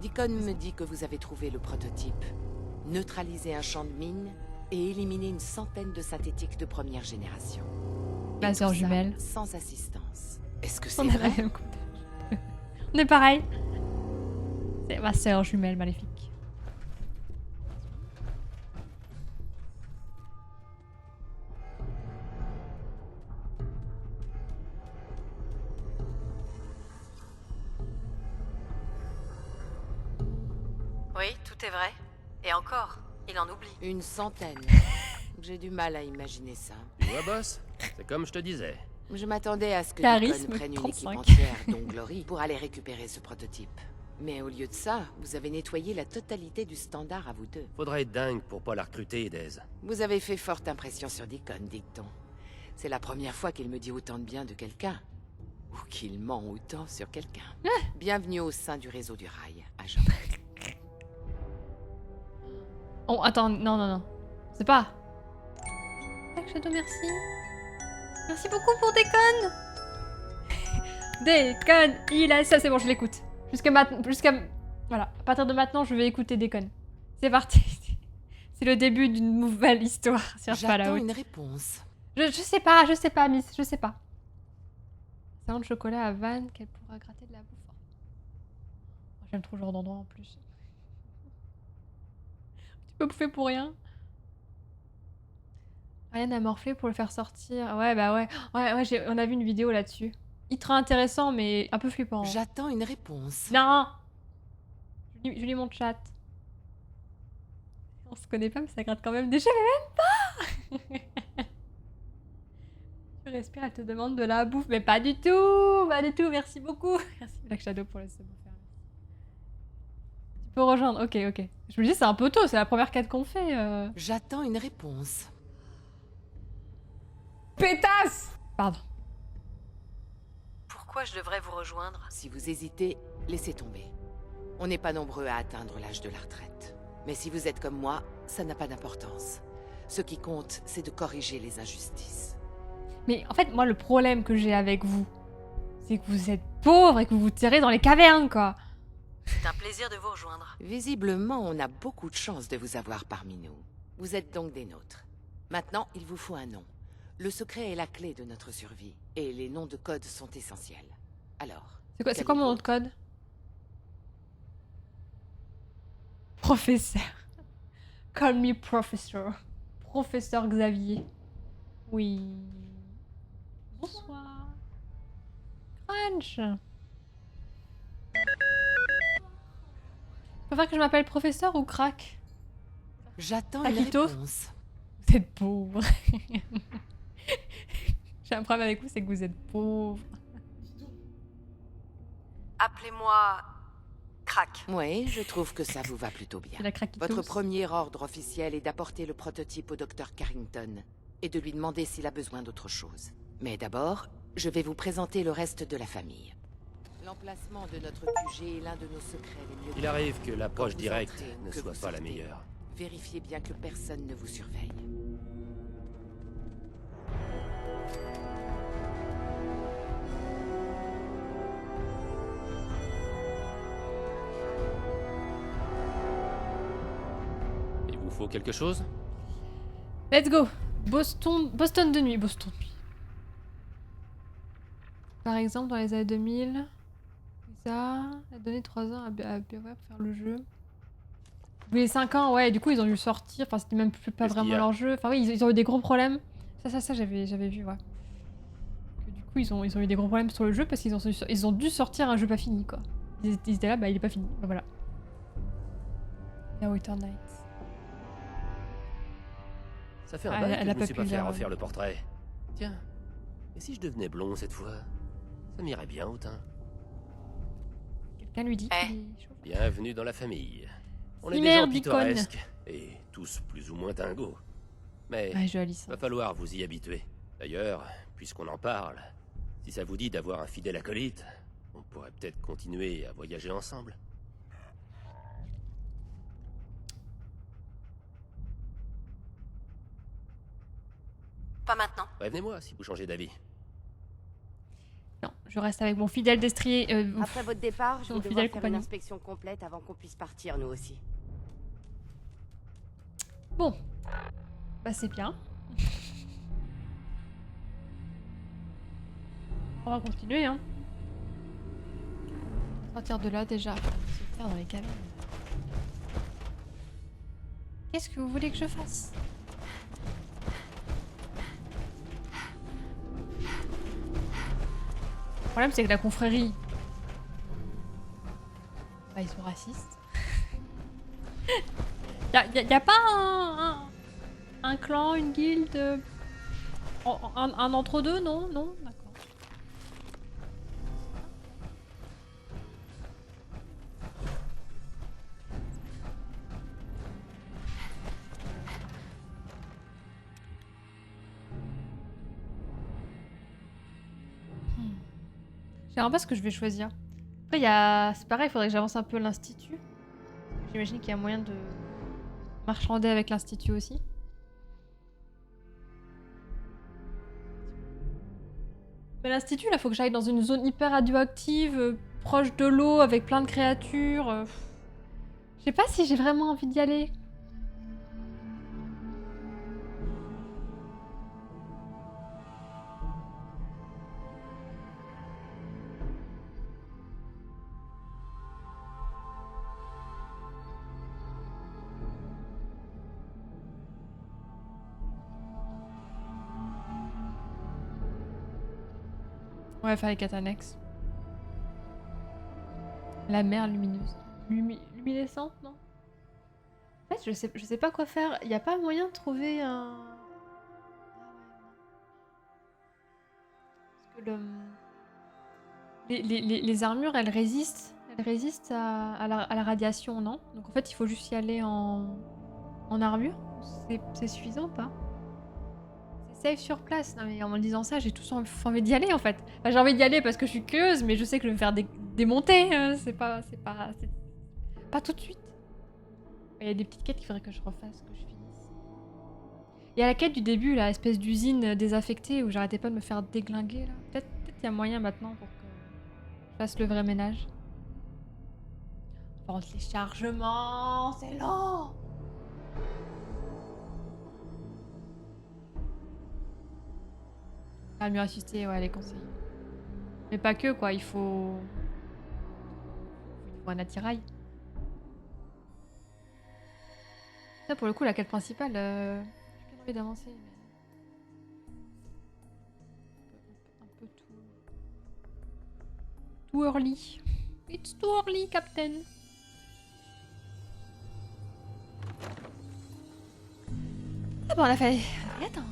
Deacon me dit que vous avez trouvé le prototype. Neutralisé un champ de mine et éliminé une centaine de synthétiques de première génération. Ma sœur jumelle. Sans assistance. Est-ce que c'est On a la vrai? même coupe d'âge. On est pareil. C'est ma sœur jumelle maléfique. Oui, tout est vrai. Et encore, il en oublie. Une centaine. J'ai du mal à imaginer ça. Tu vois, boss? C'est comme je te disais. Je m'attendais à ce que Charisme Deacon prenne une équipe 35. entière, dont Glory, pour aller récupérer ce prototype. Mais au lieu de ça, vous avez nettoyé la totalité du standard à vous deux. Faudrait être dingue pour pas la recruter, Daisy. Vous avez fait forte impression sur Deacon, dit-on. C'est la première fois qu'il me dit autant de bien de quelqu'un. Ou qu'il ment autant sur quelqu'un. Bienvenue au sein du réseau du rail, agent. Oh, attends, non. C'est pas. Black Shadow, merci. Merci beaucoup pour Déconne. Déconne, il a ça, c'est bon, je l'écoute. Jusqu'à voilà, à partir de maintenant, je vais écouter Déconne. C'est parti. C'est le début d'une nouvelle histoire sur J'attends Fallout. une réponse. Je sais pas, Miss, je sais pas. Salon de chocolat à Vannes qu'elle pourra gratter de la bouffe. Moi, j'aime trop ce genre d'endroit en plus. Tu peux bouffer pour rien. Rien à morfler pour le faire sortir. Ouais, bah ouais. Ouais, on a vu une vidéo là-dessus. Ultra intéressant, mais un peu flippant. J'attends une réponse. Non. Je lis mon chat. On se connaît pas, mais ça gratte quand même. Déjà, mais même pas. Tu respires, elle te demande de la bouffe. Mais pas du tout. Pas du tout, merci beaucoup. Merci Black Shadow pour laisser me faire. Tu peux rejoindre, ok. Je me dis, c'est un peu tôt, c'est la première quête qu'on fait. J'attends une réponse. Pétasse. Pardon. Pourquoi je devrais vous rejoindre? Si vous hésitez, laissez tomber. On n'est pas nombreux à atteindre l'âge de la retraite. Mais si vous êtes comme moi, ça n'a pas d'importance. Ce qui compte, c'est de corriger les injustices. Mais en fait, moi, le problème que j'ai avec vous, c'est que vous êtes pauvre et que vous vous tirez dans les cavernes, quoi. C'est un plaisir de vous rejoindre. Visiblement, on a beaucoup de chance de vous avoir parmi nous. Vous êtes donc des nôtres. Maintenant, il vous faut un nom. Le secret est la clé de notre survie, et les noms de code sont essentiels. Alors, C'est quoi mon nom de code? Professeur. Call me professor. Professeur Xavier. Oui. Bonsoir. Crunch. Tu préfères que je m'appelle professeur ou crack? J'attends une Taquito. réponse. Vous êtes pauvre. J'ai un problème avec vous, c'est que vous êtes pauvre. Appelez-moi... Crack. Oui, je trouve que ça vous va plutôt bien. C'est la craquitos. Votre premier ordre officiel est d'apporter le prototype au docteur Carrington et de lui demander s'il a besoin d'autre chose. Mais d'abord, je vais vous présenter le reste de la famille. L'emplacement de notre QG est l'un de nos secrets les mieux... Il arrive que l'approche Quand vous directe entrez, ne que soit vous pas la sortez. meilleure. Vérifiez bien que personne ne vous surveille. Il vous faut quelque chose? Let's go. Boston de nuit. Boston de nuit. Par exemple, dans les années 2000, ça a donné 3 ans à BioWare pour faire le jeu. Oui, 5 ans, ouais, du coup, ils ont dû sortir. Enfin, c'était même plus pas Qu'est-ce qu'il vraiment y a? leur jeu. Enfin, oui, ils ont eu des gros problèmes. Ça, j'avais vu, ouais. Que du coup, ils ont eu des gros problèmes sur le jeu parce ils ont dû sortir un jeu pas fini, quoi. Ils étaient là, bah, il est pas fini. Bah, voilà. Now Eternal Night. Ça fait un Ah, bail elle que a je me pas suis pu pas fait lire, refaire le portrait. Tiens, et si je devenais blond cette fois? Ça m'irait bien au teint. Quelqu'un lui dit Eh. qu'il est chaud. Bienvenue dans la famille. On est Si des gens merde, icône. pittoresques et tous plus ou moins dingos. Mais Ouais, joli ça. va falloir vous y habituer. D'ailleurs, puisqu'on en parle, si ça vous dit d'avoir un fidèle acolyte, on pourrait peut-être continuer à voyager ensemble. Pas maintenant. Prévenez-moi si vous changez d'avis. Non, je reste avec mon fidèle destrier. Après votre départ, je Mon vais fidèle devoir faire une compagnon. inspection complète avant qu'on puisse partir, nous aussi. Bon. Bah c'est bien. On va continuer, hein. Sortir de là déjà. Se faire dans les cavernes. Qu'est-ce que vous voulez que je fasse? Le problème c'est que la confrérie... Bah ils sont racistes. y a pas un clan, une guilde, un entre-deux, non? Non? D'accord. Je sais pas ce que je vais choisir. Après, c'est pareil, il faudrait que j'avance un peu l'Institut. J'imagine qu'il y a moyen de marchander avec l'Institut aussi. Mais l'Institut, là, faut que j'aille dans une zone hyper radioactive, proche de l'eau, avec plein de créatures. Je sais pas si j'ai vraiment envie d'y aller. Ouais, faire les quêtes annexes. La mer lumineuse. Luminescente, non? En fait, je sais pas quoi faire. Y a pas moyen de trouver un... Parce que les armures, elles résistent. Elles résistent à la radiation, non? Donc en fait, il faut juste y aller en armure. C'est suffisant ou pas? C'est safe sur place. Non mais en me disant ça, j'ai tout envie d'y aller en fait. Enfin, j'ai envie d'y aller parce que je suis curieuse, mais je sais que je vais me faire démonter. C'est pas tout de suite. Il y a des petites quêtes qu'il faudrait que je refasse, que je finisse. Et à la quête du début, la espèce d'usine désaffectée où j'arrêtais pas de me faire déglinguer là. Peut-être qu'il y a moyen maintenant pour que je fasse le vrai ménage. Par contre, les chargements, c'est lent. Ah, mieux assister, ouais, les conseils. Mais pas que, quoi, il faut un attirail. Ça, pour le coup, la quête principale, j'ai bien envie d'avancer, mais... un peu too early. It's too early, Captain. Ah bon, on a fait... Attends.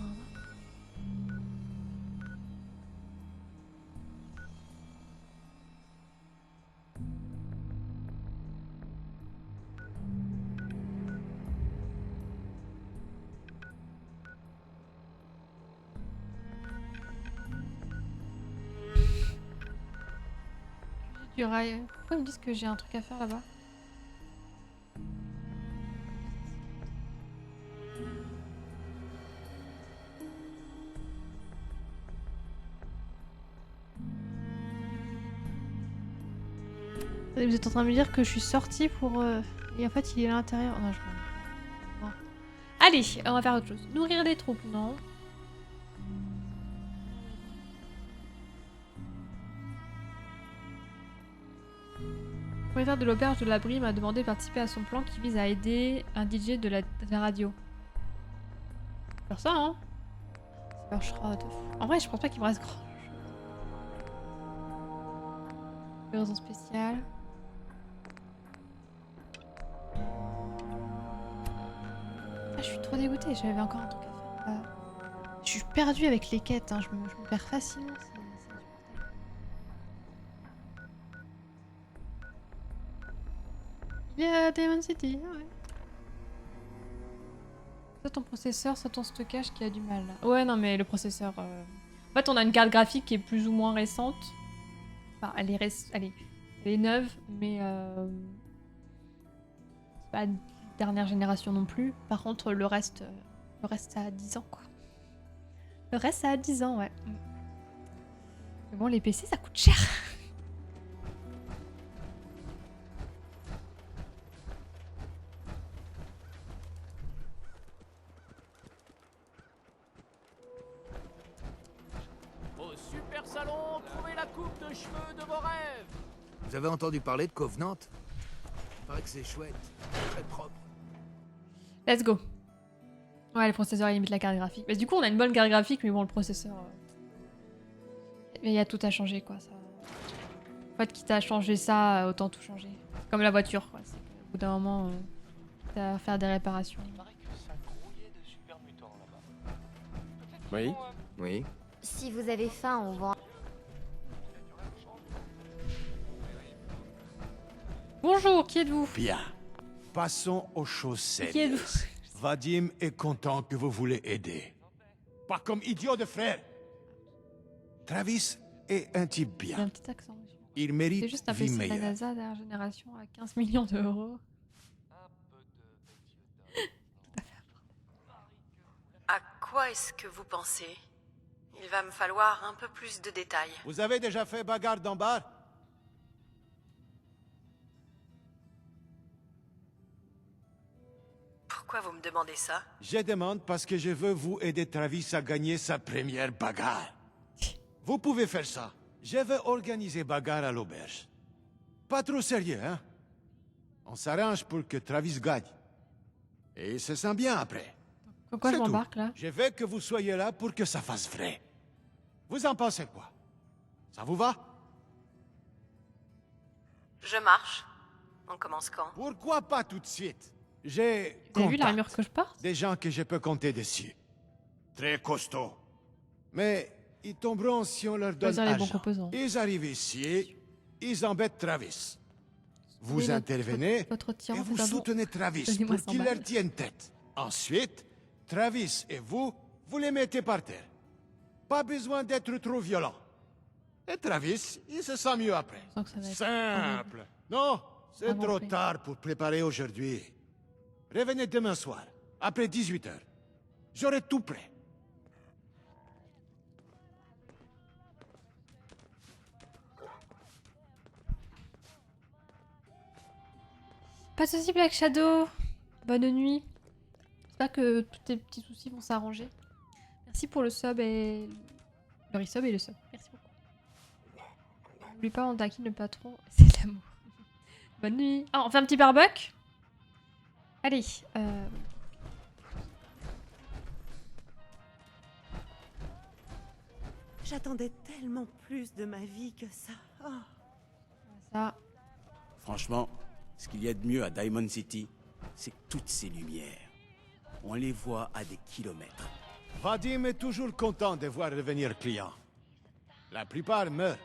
Du rail. Pourquoi ils me disent que j'ai un truc à faire là-bas? Vous êtes en train de me dire que je suis sortie pour... Et en fait, il est à l'intérieur. Non, je... Bon. Allez, on va faire autre chose. Nourrir des troupes, non. Le propriétaire de l'auberge de l'abri m'a demandé de participer à son plan qui vise à aider un DJ de la radio. Faire ça, hein. Ça marchera de fou. En vrai, je pense pas qu'il me reste grand. Raison spéciale. Ah, je suis trop dégoûtée, j'avais encore un truc à faire. Je suis perdue avec les quêtes, hein. Je me perds facilement. C'est insupportable. Il y a Demon City, ah ouais. Soit ton processeur, soit ton stockage qui a du mal. Ouais, non, mais le processeur... En fait, on a une carte graphique qui est plus ou moins récente. Enfin, elle est neuve, mais... C'est pas une dernière génération non plus. Par contre, le reste ça a 10 ans, quoi. Le reste, ça a 10 ans, ouais. Mais bon, les PC, ça coûte cher. Au super salon, trouvez la coupe de cheveux de vos rêves. Vous avez entendu parler de Covenant? Il paraît que c'est chouette, très propre. Let's go. Ouais, le processeur, il limite la carte graphique. Mais du coup, on a une bonne carte graphique, mais bon, le processeur... Mais il y a tout à changer, quoi. Ça... En fait, quitte à changer ça, autant tout changer. Comme la voiture, quoi. Au bout d'un moment, quitte à faire des réparations. Oui. Oui. Si vous avez faim, on va... Bonjour, qui êtes-vous? Bien. Passons aux choses Qui êtes-vous? sérieuses. Vadim est content que vous voulez aider. Pas comme idiot de frère. Travis est un type Il y a bien. un petit accent, monsieur. Il C'est mérite juste un vie PC de la meilleure. NASA dernière génération à 15 millions d'euros. À quoi est-ce que vous pensez? Il va me falloir un peu plus de détails. Vous avez déjà fait bagarre dans bar? Pourquoi vous me demandez ça? Je demande parce que je veux vous aider Travis à gagner sa première bagarre. Vous pouvez faire ça. Je veux organiser bagarre à l'auberge. Pas trop sérieux, hein? On s'arrange pour que Travis gagne. Et il se sent bien après. Pourquoi je C'est tout. m'embarque là? Je veux que vous soyez là pour que ça fasse vrai. Vous en pensez quoi? Ça vous va? Je marche. On commence quand? Pourquoi pas tout de suite? J'ai Vous avez vu contact. l'armure que je porte? Des gens que je peux compter dessus. Très costauds. Mais ils tomberont si on leur donne Choisir les bons argent. composants. Ils arrivent ici, ils embêtent Travis. Vous Donnez intervenez votre et tirant, vous c'est un bon. soutenez Travis Donnez-moi pour 100 qu'il leur balles. tienne tête. Ensuite, Travis et vous les mettez par terre. Pas besoin d'être trop violent. Et Travis, il se sent mieux après. Je sens que ça va être Simple. Non, c'est Vraiment trop fait. tard pour préparer aujourd'hui. Revenez demain soir, après 18h. J'aurai tout prêt. Pas de soucis, Black Shadow. Bonne nuit. J'espère que tous tes petits soucis vont s'arranger. Merci pour le sub et... le resub et le sub. Merci beaucoup. N'oublie pas, on taquine le patron. C'est de l'amour. Bonne nuit. Ah, on fait un petit barbecue. Allez. J'attendais tellement plus de ma vie que ça. Oh. Ça. Franchement, ce qu'il y a de mieux à Diamond City, c'est toutes ces lumières. On les voit à des kilomètres. Vadim est toujours content de voir revenir clients. La plupart meurent.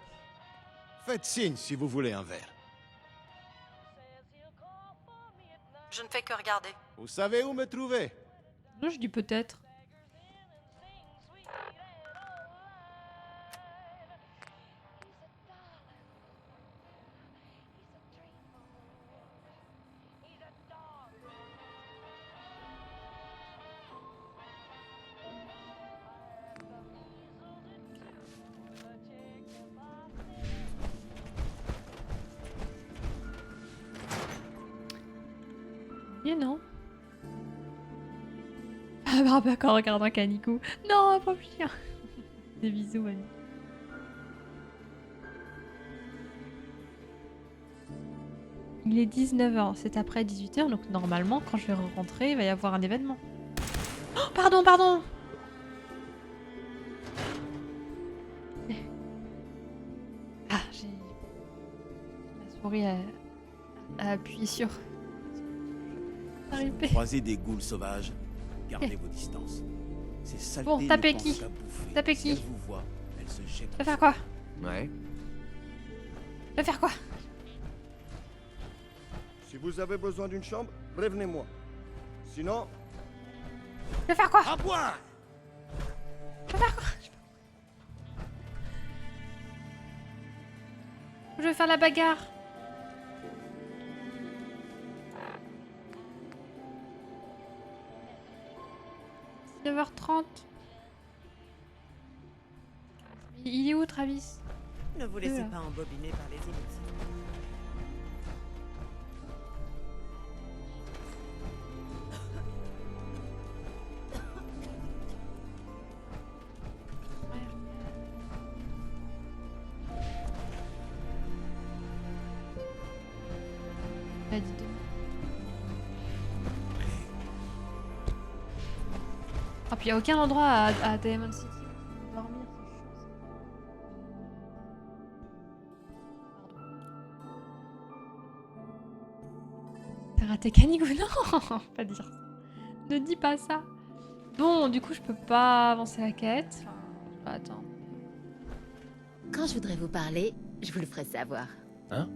Faites signe si vous voulez un verre. Je ne fais que regarder. Vous savez où me trouver? Non, je dis peut-être. Et non. Ah bah d'accord, en regardant Kaneko. Non, pas chien. Des bisous, mamie. Il est 19h, c'est après 18h, donc normalement, quand je vais rentrer, il va y avoir un événement. Oh, pardon, pardon. Ah, j'ai... Ma souris a appuyé sur... Si vous croisez des ghouls sauvages, gardez vos distances. Ces saletés Bon, tapez ne pensent qui? qu'à bouffer. Tapez Si qui? elles vous voient, elles se jettent. Je vais faire quoi? Ouais. Je vais faire quoi? Si vous avez besoin d'une chambre, prévenez-moi. Sinon... Je vais faire quoi? À boire! Je vais faire quoi? Je vais faire la bagarre. 9h30. Il est où, Travis? Ne vous laissez pas embobiner par les émotions. Il a dit demain. Ah, puis il n'y a aucun endroit à Diamond City pour dormir, c'est chaud. T'as raté Kaneko? Non, pas dire ça. Ne dis pas ça. Bon, du coup, je peux pas avancer la quête. Enfin, je vais attendre. Quand je voudrais vous parler, je vous le ferai savoir. Hein?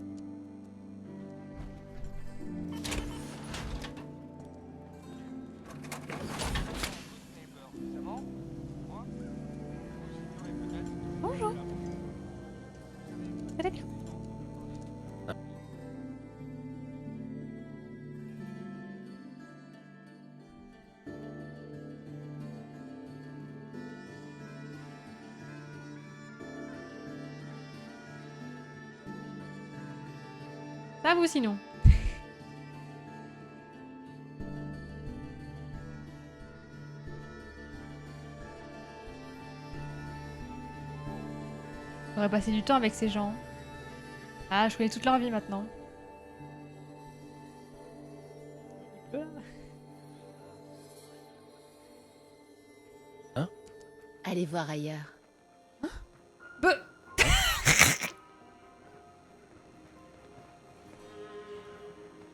Bonjour. Vous allez bien? Ça vous sinon? J'aurais passé du temps avec ces gens. Ah, je connais toute leur vie maintenant. Hein? Allez voir ailleurs.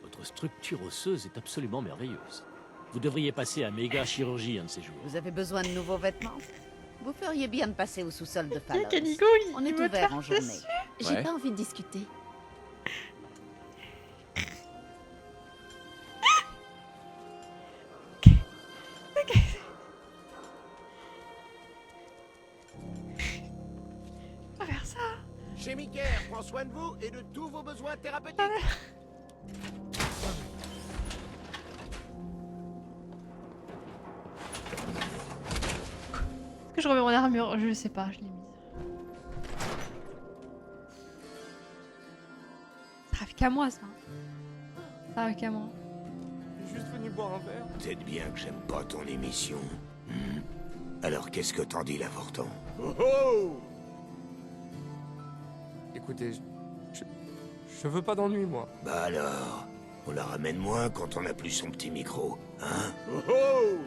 Votre structure osseuse est absolument merveilleuse. Vous devriez passer à méga chirurgie un de ces jours. Vous avez besoin de nouveaux vêtements? Vous feriez bien de passer au sous-sol de Fallows. Kaneko, On est ouvert en journée. J'ai pas envie de discuter. On va faire ça. Chez Mickey, prends soin de vous et de tous vos besoins thérapeutiques. que je remets mon armure? Je sais pas, je l'ai mise. Ça arrive qu'à moi, ça. Ça arrive qu'à moi. Je suis juste venu boire un verre. Peut-être bien que j'aime pas ton émission. Alors qu'est-ce que t'en dis, l'avorton? Oh oh! Écoutez, je veux pas d'ennui, moi. Bah alors, on la ramène moins quand on a plus son petit micro, hein? Oh oh!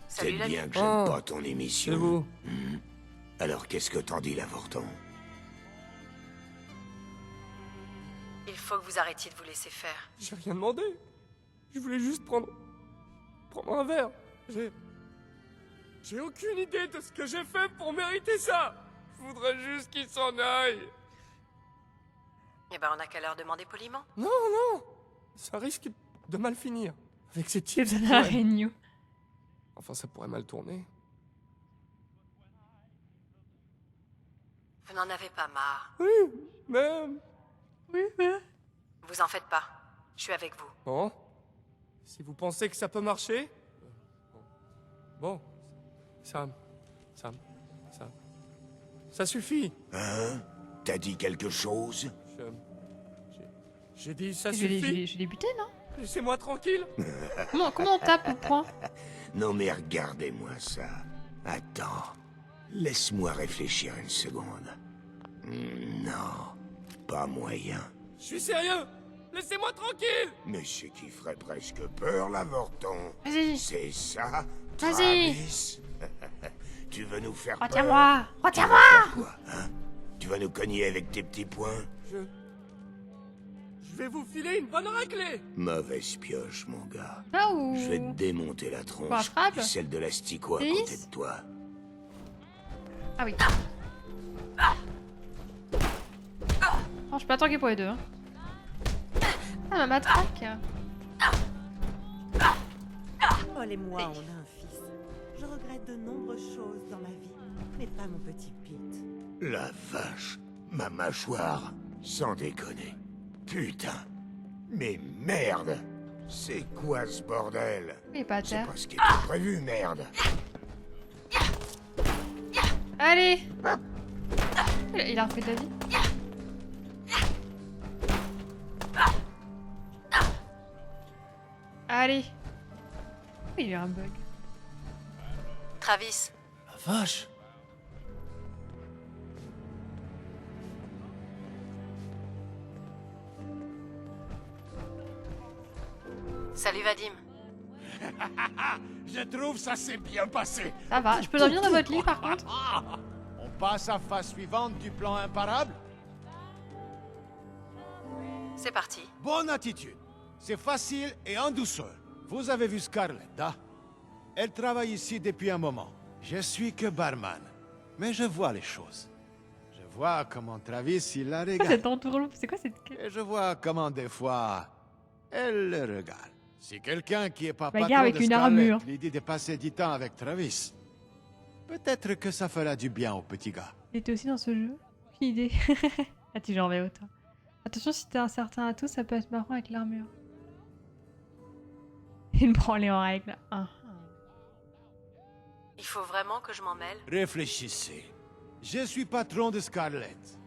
Salut, Peut-être l'ami. bien que j'aime pas ton émission. C'est vous. Alors qu'est-ce que t'en dis, l'avorton? Il faut que vous arrêtiez de vous laisser faire. J'ai rien demandé. Je voulais juste prendre un verre. J'ai aucune idée de ce que j'ai fait pour mériter ça. Je voudrais juste qu'il s'en aille. Eh ben, on a qu'à leur demander poliment. Non, non. Ça risque de mal finir. Avec ces types. C'est un réunion. Enfin, ça pourrait mal tourner. Vous n'en avez pas marre. Oui, mais... Vous en faites pas. Je suis avec vous. Bon. Si vous pensez que ça peut marcher... Bon. Ça suffit. Hein? T'as dit quelque chose? J'ai dit ça Je suffit. l'ai buté, non? Laissez-moi tranquille. Comment on tape au point? Non mais regardez-moi ça. Attends. Laisse-moi réfléchir une seconde. Non. Pas moyen. Je suis sérieux. Laissez-moi tranquille. Mais ce qui ferait presque peur, l'avorton. Vas-y. C'est ça, Vas-y. Travis? Tu veux nous faire Retiens-moi. peur? Retiens-moi. Tu veux faire quoi, hein? Tu vas nous cogner avec tes petits poings? Je vais vous filer une bonne raclée. Mauvaise pioche, mon gars. Ah ou... Je vais te démonter la Quoi, tronche. frappe? Puis celle de l'asticot à Dix? côté de toi. Ah oui. Non, je suis pas tanké pour les deux. Hein. Ah, ma matraque. Paul et moi, on a un fils. Je regrette de nombreuses choses dans ma vie, mais pas mon petit Pete. La vache. Ma mâchoire. Sans déconner. Putain. Mais merde. C'est quoi ce bordel? Il est pas à C'est terre. pas ce qui était prévu, merde. Allez. Il a refait de la vie. Allez. Il y a eu un bug. Travis, La vache. salut Vadim. Je trouve ça s'est bien passé. Ça va. Je peux dormir dans votre lit par contre? On passe à la phase suivante du plan imparable. C'est parti. Bonne attitude. C'est facile et en douceur. Vous avez vu Scarlett, hein? Elle travaille ici depuis un moment. Je suis que barman. Mais je vois les choses. Je vois comment Travis, il la regarde. Cette entourloupe, c'est quoi cette... Et je vois comment des fois, elle le regarde. Si quelqu'un qui est pas Bagarre patron avec de une Scarlett armure. lui dit de passer du temps avec Travis, peut-être que ça fera du bien au petit gars. Il était aussi dans ce jeu? Aucune idée. Ah, tu j'en vais autant. Attention, si t'as un certain atout, ça peut être marrant avec l'armure. Il me prend les en règle. Ah. Il faut vraiment que je m'en mêle. Réfléchissez. Je suis patron de Scarlett.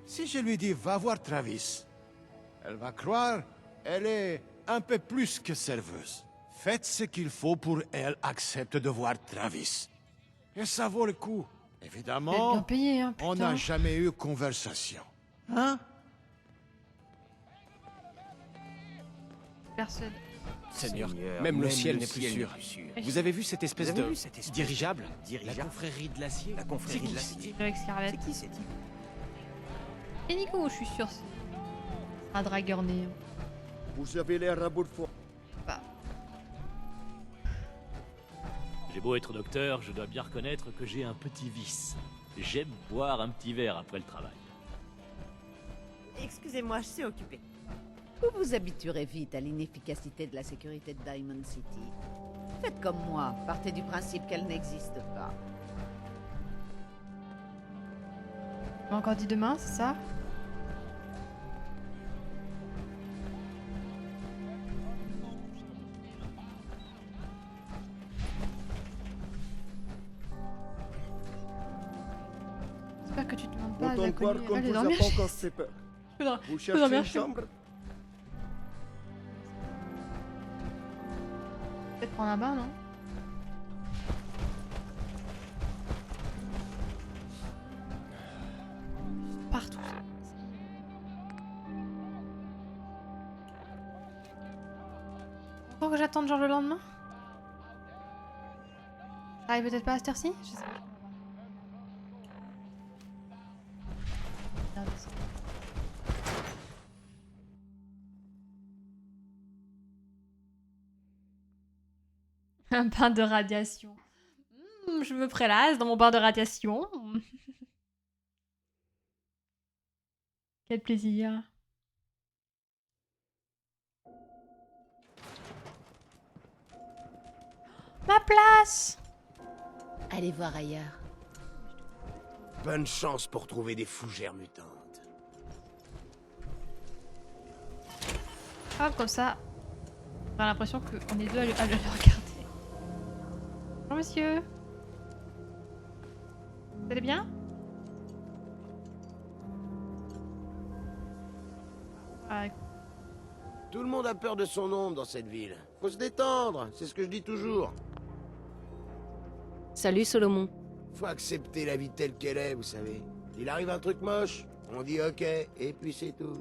Si je lui dis va voir Travis, elle va croire elle est un peu plus que serveuse. Faites ce qu'il faut pour elle accepte de voir Travis. Et ça vaut le coup. Vous êtes Évidemment, bien payé, hein, on putain. n'a jamais eu conversation. Hein? Personne. Seigneur, même le ciel n'est plus sûr. Vous avez vu cette espèce de dirigeable? La confrérie de l'acier. La confrérie de l'acier. Avec Scarlett. C'est qui c'est type? Et Nico, je suis sûre. C'est un dragueur né. Vous avez l'air à bout de foi. J'ai beau être docteur, je dois bien reconnaître que j'ai un petit vice. J'aime boire un petit verre après le travail. Excusez-moi, je suis occupée. Vous vous habituerez vite à l'inefficacité de la sécurité de Diamond City. Faites comme moi, partez du principe qu'elle n'existe pas. On m'a encore dit demain, c'est ça? J'espère que tu te demandes pas à Autant croire Zakonie. qu'on Allez, vous a dormir. pas encore fait peur. Vous cherchez dormir une chez vous. chambre? Peut-être prendre un bain, non? Partout. Encore que j'attende genre le lendemain? Ça arrive peut-être pas à cette heure-ci? Je sais pas. Regardez ça. Un bain de radiation. Je me prélasse dans mon bain de radiation. Quel plaisir. Ma place! Allez voir ailleurs. Bonne chance pour trouver des fougères mutantes. Hop, comme ça. On a l'impression qu'on est deux à le regarder. Bonjour monsieur. Vous allez bien? Ah, Tout le monde a peur de son ombre dans cette ville. Faut se détendre, c'est ce que je dis toujours. Salut Solomon. Faut accepter la vie telle qu'elle est, vous savez. Il arrive un truc moche, on dit ok, et puis c'est tout.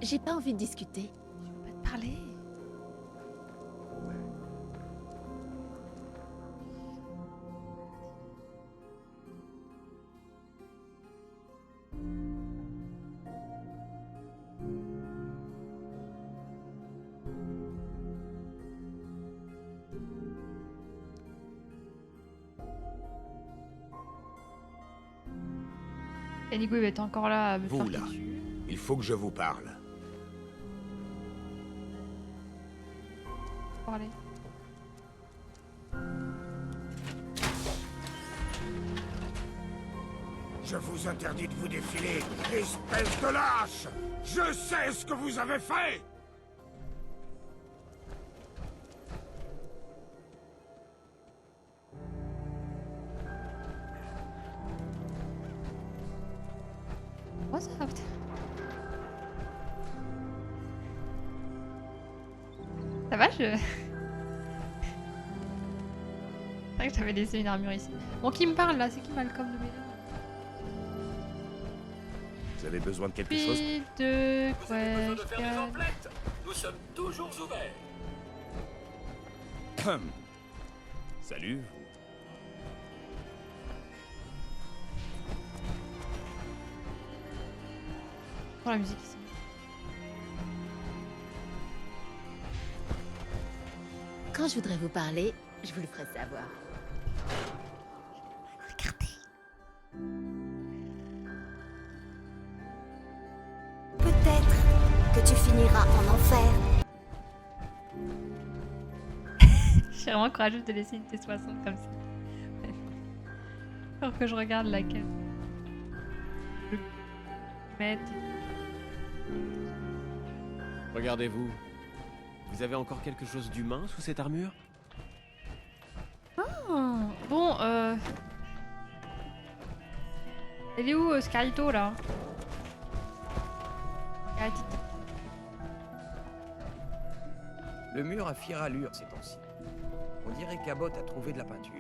J'ai pas envie de discuter. je veux pas te parler. Enigo il va être encore là à me Vous faire là, dessus. il faut que je vous parle. Parler. Je vous interdis de vous défiler, espèce de lâche! Je sais ce que vous avez fait! What's up? Ça va, je... C'est vrai que j'avais laissé une armure ici. Bon, qui me parle là? C'est qui Malcolm de Médor? Vous avez besoin de quelque chose? Puis de Vous avez besoin de faire des question. emplettes? Nous sommes toujours ouverts. Salut. Pour la musique ici. Quand je voudrais vous parler, je vous le ferai savoir. Peut-être que tu finiras en enfer. Je suis vraiment courageuse de laisser une T60 comme ça. Faut que je regarde laquelle. Je vais mettre... Regardez-vous. Vous avez encore quelque chose d'humain sous cette armure? Ah, bon, elle est où Scarlito là? Scarlito. Le mur a fière allure ces temps-ci. On dirait qu'Abbott a trouvé de la peinture.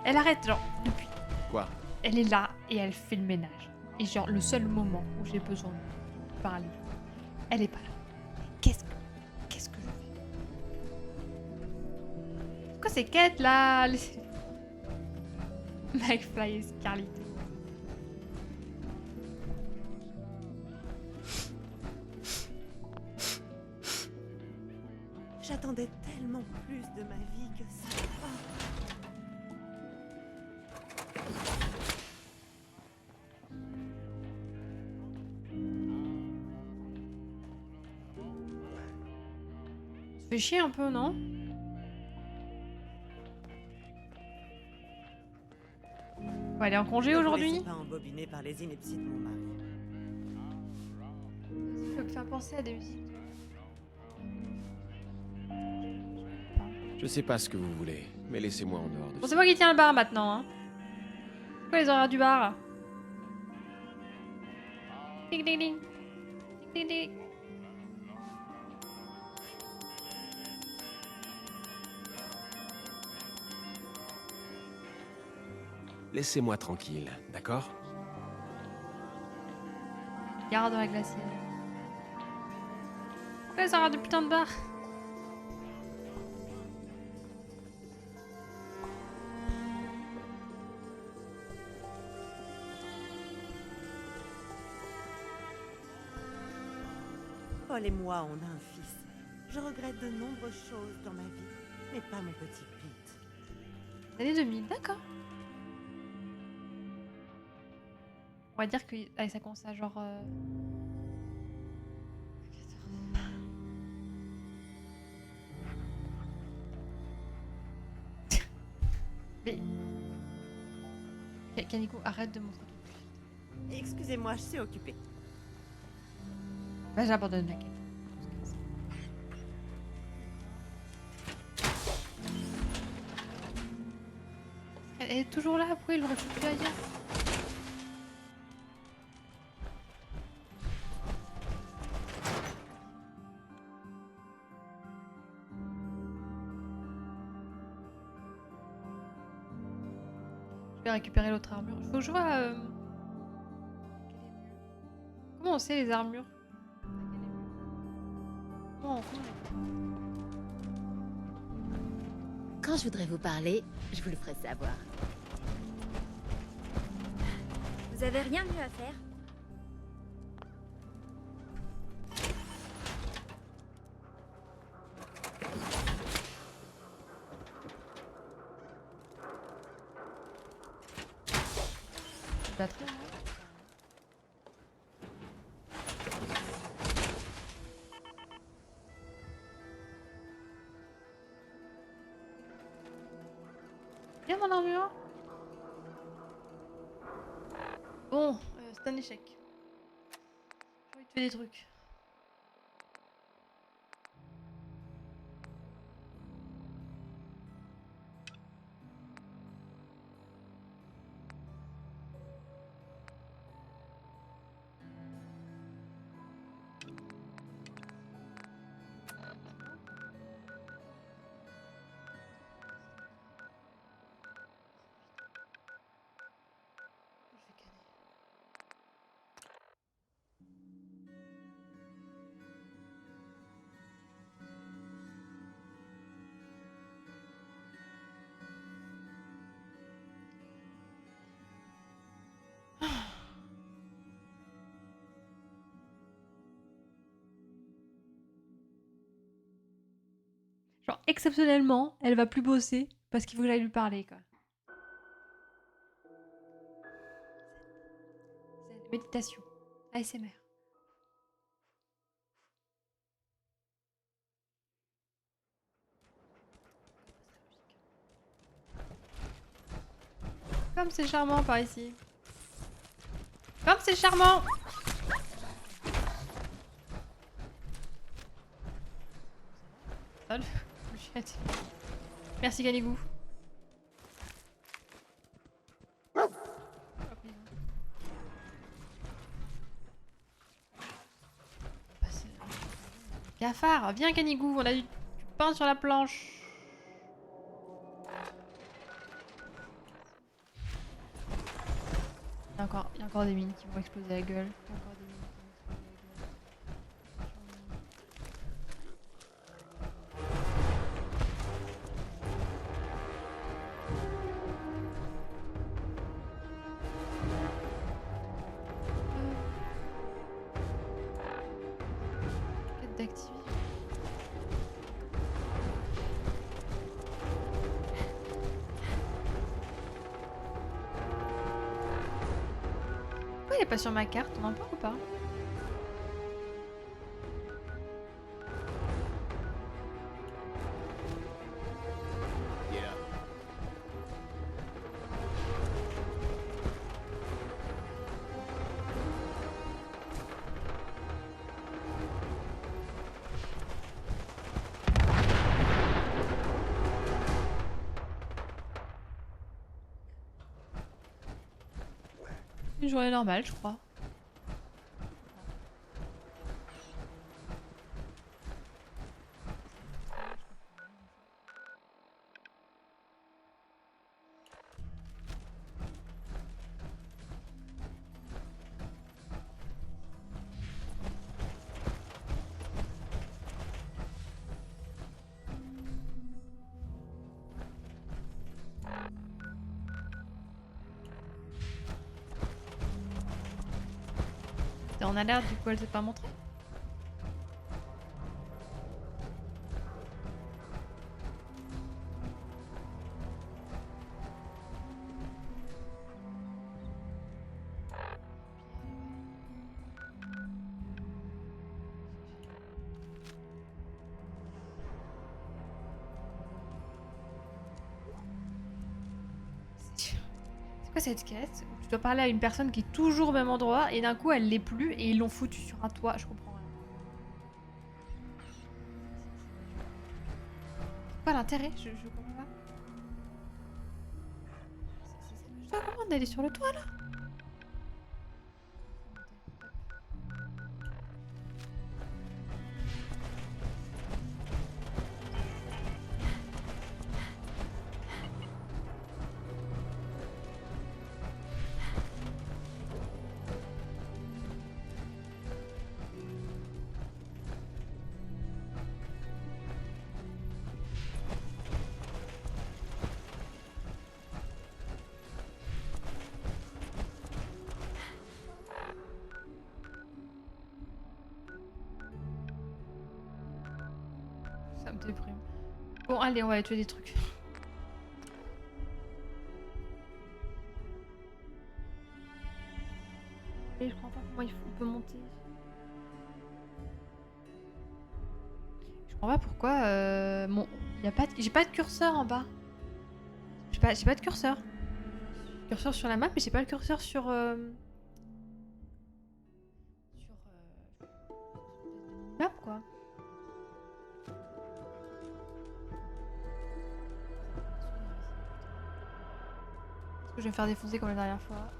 Elle arrête, genre, depuis. Quoi? Elle est là et elle fait le ménage. Et genre, le seul moment où j'ai besoin de parler, elle est pas là. Qu'est-ce que je fais? Pourquoi ces quêtes là? McFly et Scarlett. J'attendais tellement plus de ma vie que ça. Ça fait chier un peu, non? On va aller en congé Ne vous aujourd'hui? laissez pas embobiner par les inepties de mon mari. Ça me fait penser à des musiques. Je sais pas ce que vous voulez, mais laissez-moi en dehors de Bon, ça. c'est moi qui tiens le bar maintenant. Hein. C'est quoi les horaires du bar? Ding ding ding. Ding ding ding. Laissez-moi tranquille, d'accord? Garde dans la glacière. Pourquoi les horaires du putain de bar? Paul et moi, on a un fils. Je regrette de nombreuses choses dans ma vie, mais pas mon petit Pete. L'année 2000, d'accord. On va dire que allez, ça commence à genre... Mais... Kaneko, arrête de montrer ton plus. Excusez-moi, je suis occupée. Bah j'abandonne la quête. Elle est toujours là, pourquoi il l'aurait foutu ailleurs? Je vais récupérer l'autre armure. Faut que je vois... Comment on sait les armures? Comment Quand je voudrais vous parler, je vous le ferai savoir. Vous avez rien mieux à faire? Batterie, bien mon armure. Bon, c'est un échec. J'ai envie de faire des trucs. Genre, exceptionnellement, elle va plus bosser parce qu'il faut que j'aille lui parler, quoi. Méditation. ASMR. Comme c'est charmant par ici. Comme c'est charmant! Salut. Merci Galigou. Cafard, viens Canigou, on a du pain sur la planche. Il y a encore des mines qui vont exploser la gueule. Il y a encore des mines qui vont exploser la gueule. Quête d'activer. Pourquoi il est pas sur ma carte? On en parle ou pas? Une journée normale, je crois. Et on a l'air, du coup, elle s'est pas montrée. C'est quoi cette quête où tu dois parler à une personne qui est toujours au même endroit et d'un coup elle l'est plus et ils l'ont foutu sur un toit, je comprends rien. C'est quoi l'intérêt? Je comprends pas. Je dois comprendre d'aller sur le toit là. Ça me déprime. Bon, allez, on va aller tuer des trucs. Et je comprends pas comment on peut monter. Je comprends pas pourquoi y a pas j'ai pas de curseur en bas. J'ai pas de curseur. Curseur sur la map, mais j'ai pas le curseur sur map quoi. Est-ce que je vais me faire défoncer comme la dernière fois?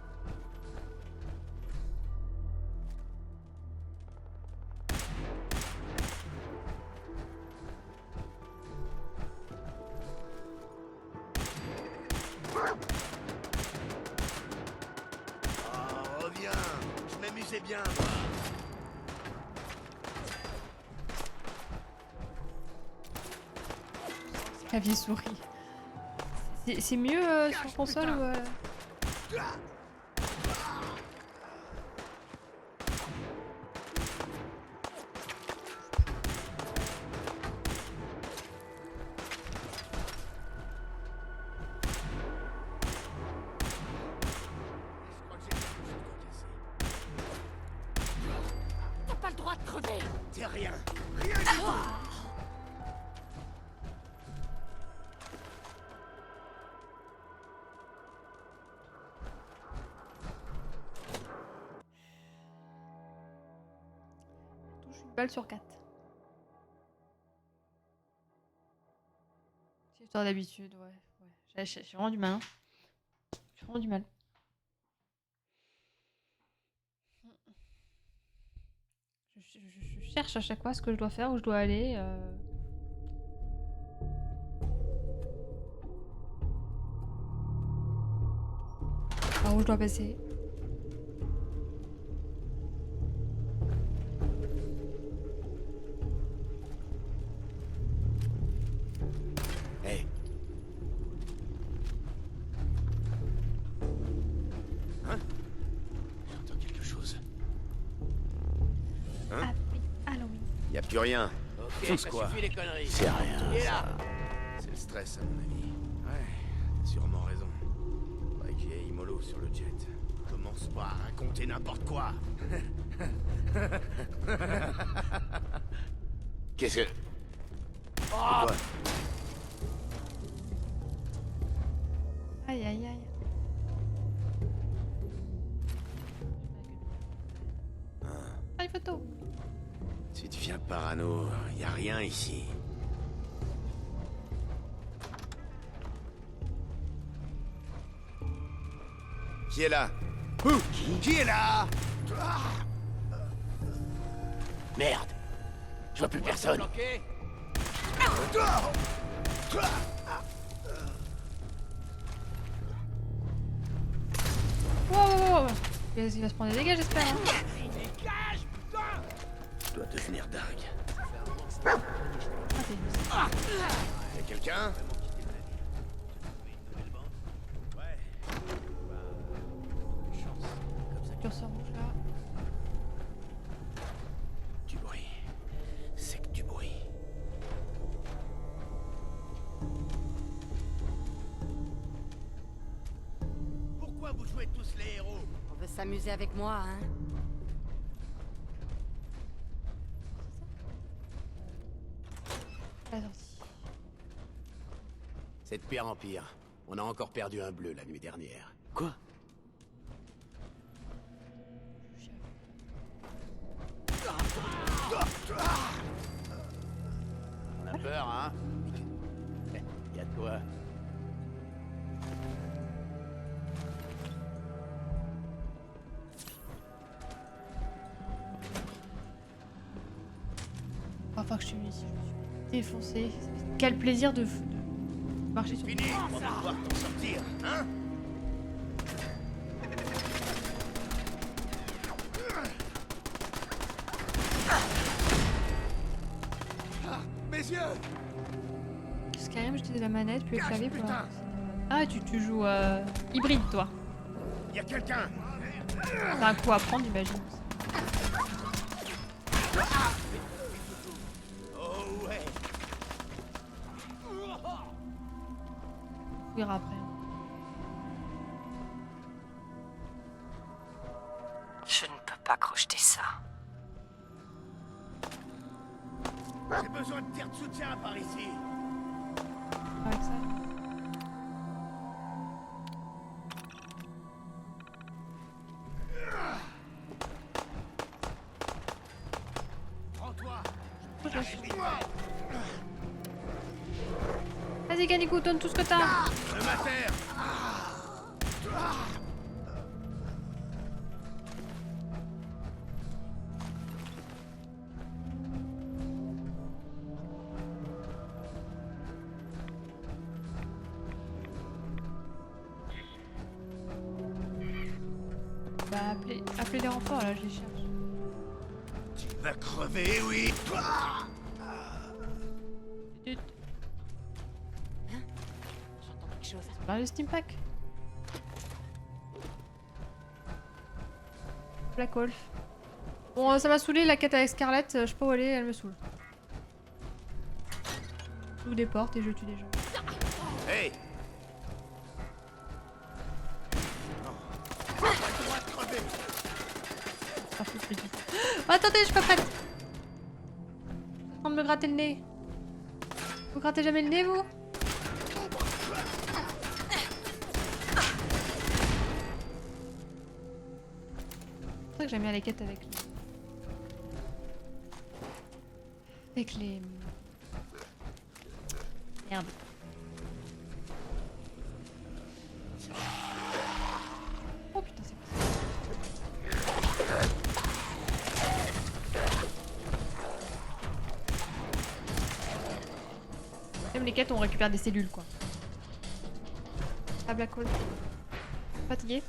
Oh, reviens. Je m'amusais bien, moi. Clavier souris. C'est mieux sur console ou T'as pas le droit de crever. C'est rien. Rien du tout. balle sur 4. C'est histoire d'habitude, ouais. J'ai vraiment du mal. Hein. J'ai vraiment du mal. Je cherche à chaque fois ce que je dois faire, où je dois aller. Par où je dois passer. Hey. Hein? J'entends quelque chose. Hein? Ah oui, allô oui. Y a plus rien. Ok, Fonce ça quoi? suffit les conneries. C'est rien. Qui est ça. là? C'est le stress, à mon avis. Ouais, t'as sûrement raison. Faudrait qu'il y ait Imolo sur le jet. Commence pas à raconter n'importe quoi. Qu'est-ce que... Oh! Quoi? Aïe aïe aïe. Ah, une photo. Tu deviens parano, y a rien ici. Qui est là? Qui est là? Merde. Je vois plus personne. Wow. Il va se prendre des dégâts, j'espère. Hein. Je dois devenir dingue. Ah, Y'a quelqu'un? curseur rouge là. Du bruit. C'est que du bruit. Pourquoi vous jouez tous les héros? On veut s'amuser avec moi, hein? La sortie. C'est de pire en pire. On a encore perdu un bleu la nuit dernière. Quoi? On a peur, hein? Y'a de quoi? Enfin que je suis ici, je me suis défoncé. Quel plaisir de marcher sur. Fini, on va pouvoir t'en sortir, hein? Mes yeux! Skyrim, j'utilise la manette, puis le clavier pour. Ah, tu joues hybride, toi. Y'a quelqu'un! T'as un coup à prendre, j'imagine. Oh ouais! On verra après. Je ne peux pas crocheter ça. J'ai besoin de tir de soutien par ici! Avec ça. Prends-toi! Vas-y, Ganikou, donne tout ce que t'as. Le mater! Bah, appelez les renforts, là, je les cherche. Tu vas crever, oui! Zut. J'entends quelque chose. Bah, le Steam Pack. Black Wolf. Bon, ça m'a saoulé la quête avec Scarlett, je sais pas où elle est, elle me saoule. J'ouvre des portes et je tue des gens. Hey! Ah, faut que je le dise. Oh, attendez, je suis pas prête. Je suis en train de me gratter le nez. Vous grattez jamais le nez, vous? C'est vrai que j'aime bien les quêtes avec les... Merde. Oh putain, c'est pas ça. Même les quêtes, on récupère des cellules, quoi. Ah, Black Hole. Fatigué?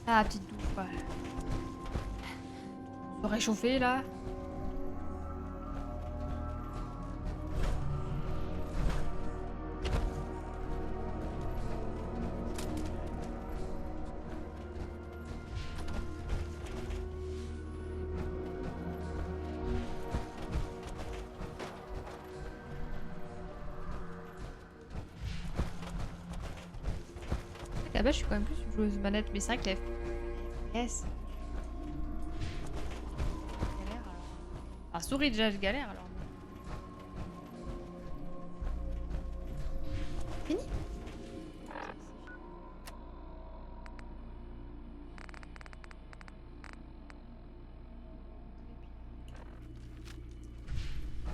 Ah, petite douche, ouais. Se réchauffer, là. Là-bas, je suis quand même plus une joueuse manette, mais c'est vrai que la FPS. Galère alors. Ah, souris déjà, je galère alors. Fini?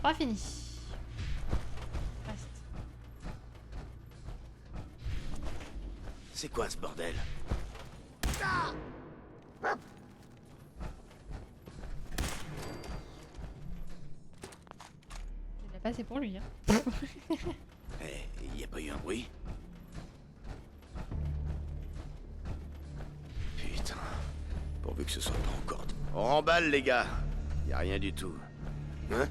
Pas fini. Reste. C'est quoi ce bordel? Il a pas assez pour lui. Hein. Y a pas eu un bruit? Putain. Pourvu que ce soit pas encore... On remballe, les gars. Y a rien du tout. Hein?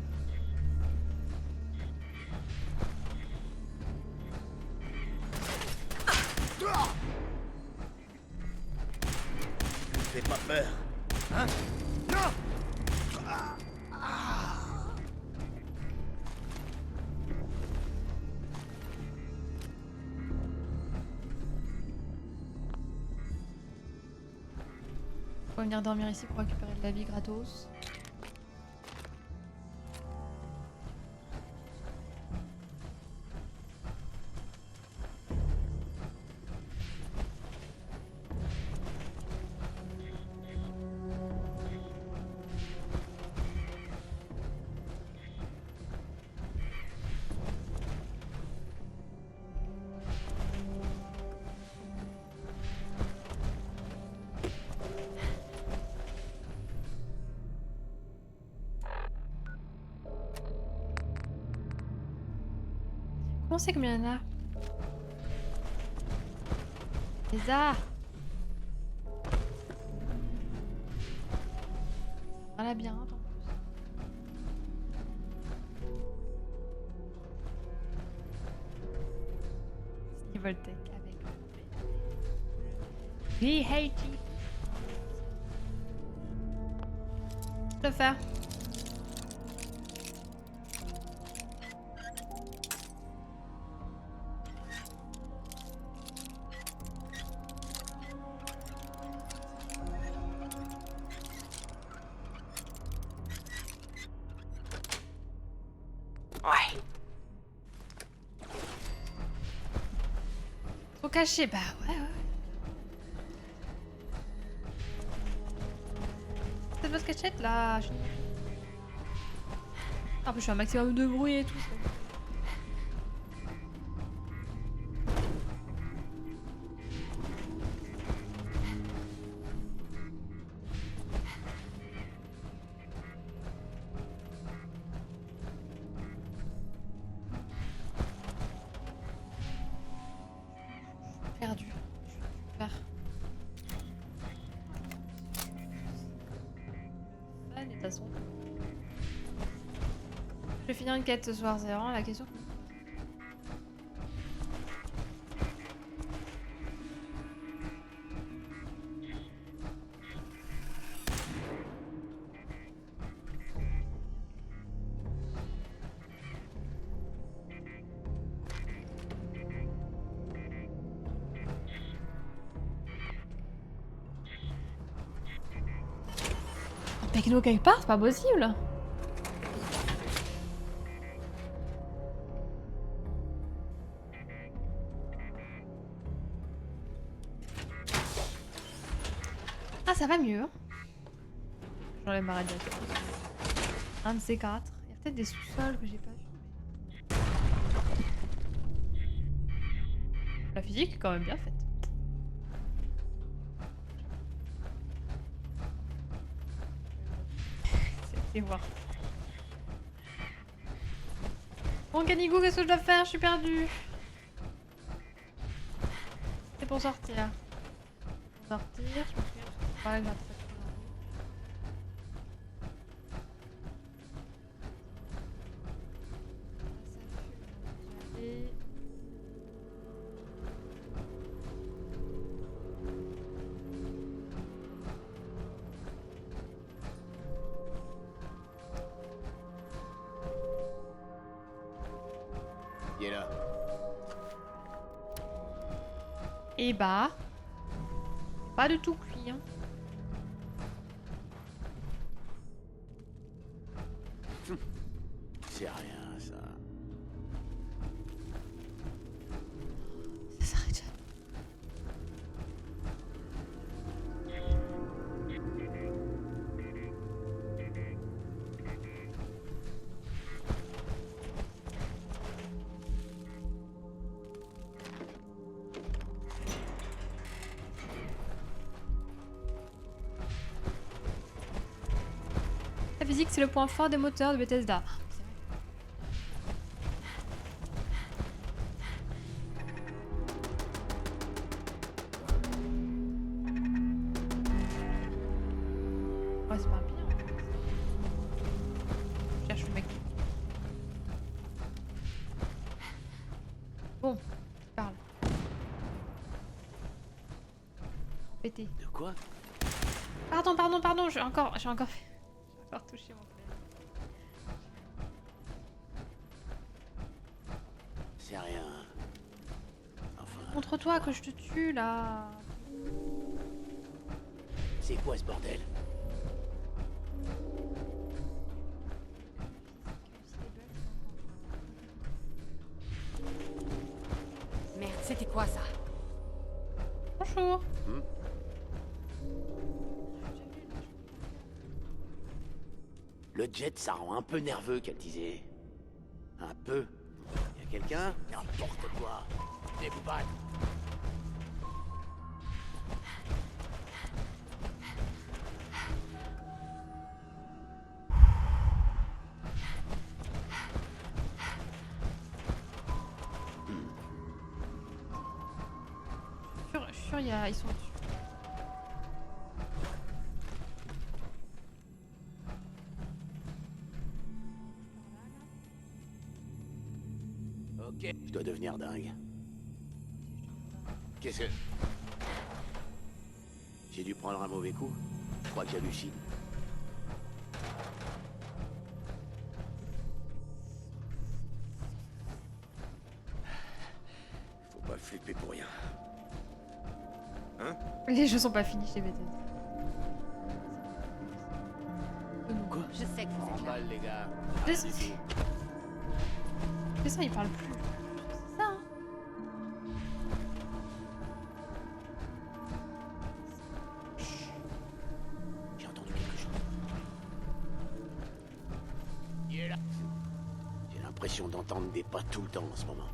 Fais pas peur. Hein? Non! Faut venir dormir ici pour récupérer de la vie gratos. Comment c'est combien il y en a? Lézard! Un labyrinthe en plus. Steve Voltec avec le hate it. Le faire. Faut cacher, bah ouais. Cette votre cachette là. En plus je fais un maximum de bruit et tout. Perdu. Super. Ah, de toute façon. Je vais finir une quête ce soir, c'est vraiment la question. Techno quelque part, c'est pas possible. Ah, ça va mieux. J'enlève ma radiateur. Un de ces quatre. Il y a peut-être des sous-sols que j'ai pas vu. La physique est quand même bien faite. C'est voir. Bon, Canigou, qu'est-ce que je dois faire? Je suis perdue. C'est pour sortir. Pour sortir, je me souviens. Pareil, j'ai attrapé. Il est là. Et bah, pas de tout cuit. Hein. C'est rien, ça. Ça s'arrête. physique, c'est le point fort des moteurs de Bethesda. Ouais, c'est pas bien. Je cherche le mec. Bon, parle. Pété. De quoi? Pardon, j'ai encore touché mon plaisir. C'est rien. Enfin. Montre-toi que je te tue là. C'est quoi ce bordel? Merde, c'était quoi ça? Bonjour. Le jet, ça rend un peu nerveux, qu'elle disait. Un peu. Y a quelqu'un? N'importe quoi. Venez vous battre. Je suis sûr, ils sont dessus. Ok. Je dois devenir dingue. Qu'est-ce que... J'ai dû prendre un mauvais coup. Je crois que j'hallucine. Faut pas flipper pour rien. Hein? Les jeux sont pas finis chez Bethesda. Quoi? Je sais que vous êtes là. Les gars. C'est ça, il parle plus. C'est ça, hein. J'ai entendu quelque chose. Il est là. J'ai l'impression d'entendre des pas tout le temps en ce moment.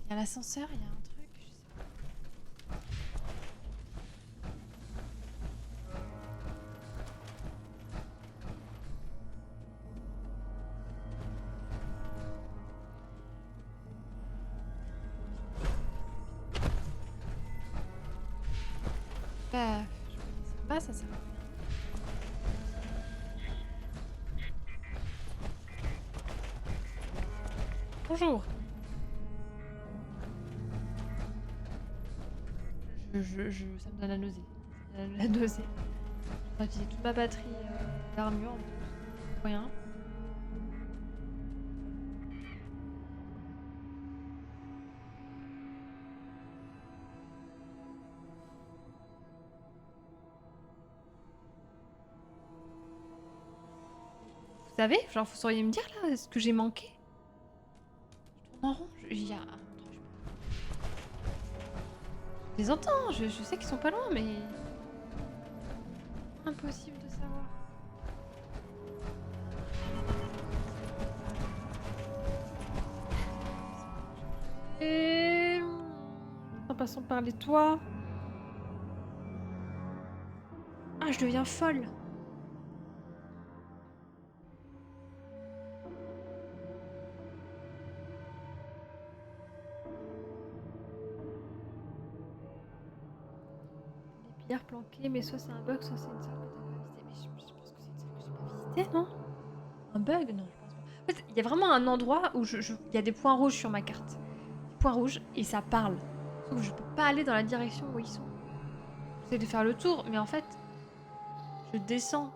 Il y a l'ascenseur, il y a un truc. Je sais pas. Bah, je sais pas, ça sert à rien. Bonjour. Ça me donne la nausée. Ça me donne la nausée. J'ai utilisé toute ma batterie d'armure en plus. Rien. Vous savez, genre, vous sauriez me dire là ce que j'ai manqué? Je tourne en rond. Il y a. Je les entends, je sais qu'ils sont pas loin, mais... Impossible de savoir. Et... En passant par les toits... Ah, je deviens folle. Planqué, mais soit c'est un bug, soit c'est une salle que t'as pas visitée. Mais je pense que c'est une salle que j'ai pas visitée, non? Un bug? Non, je pense pas. En fait, il y a vraiment un endroit où il y a des points rouges sur ma carte. Des points rouges, et ça parle. Sauf que je peux pas aller dans la direction où ils sont. J'essaie de faire le tour, mais en fait, je descends.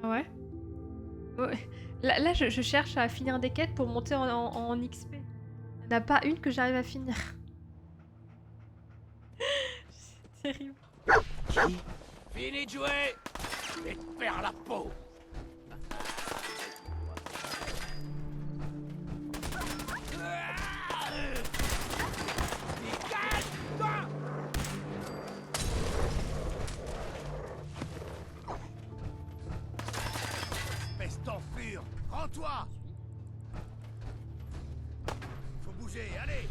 Ah ouais? Ouais. Là je cherche à finir des quêtes pour monter en XP. Il n'y en a pas une que j'arrive à finir. C'est terrible. Qui? Fini de jouer et te faire la peau. Rends-toi. Faut bouger, allez.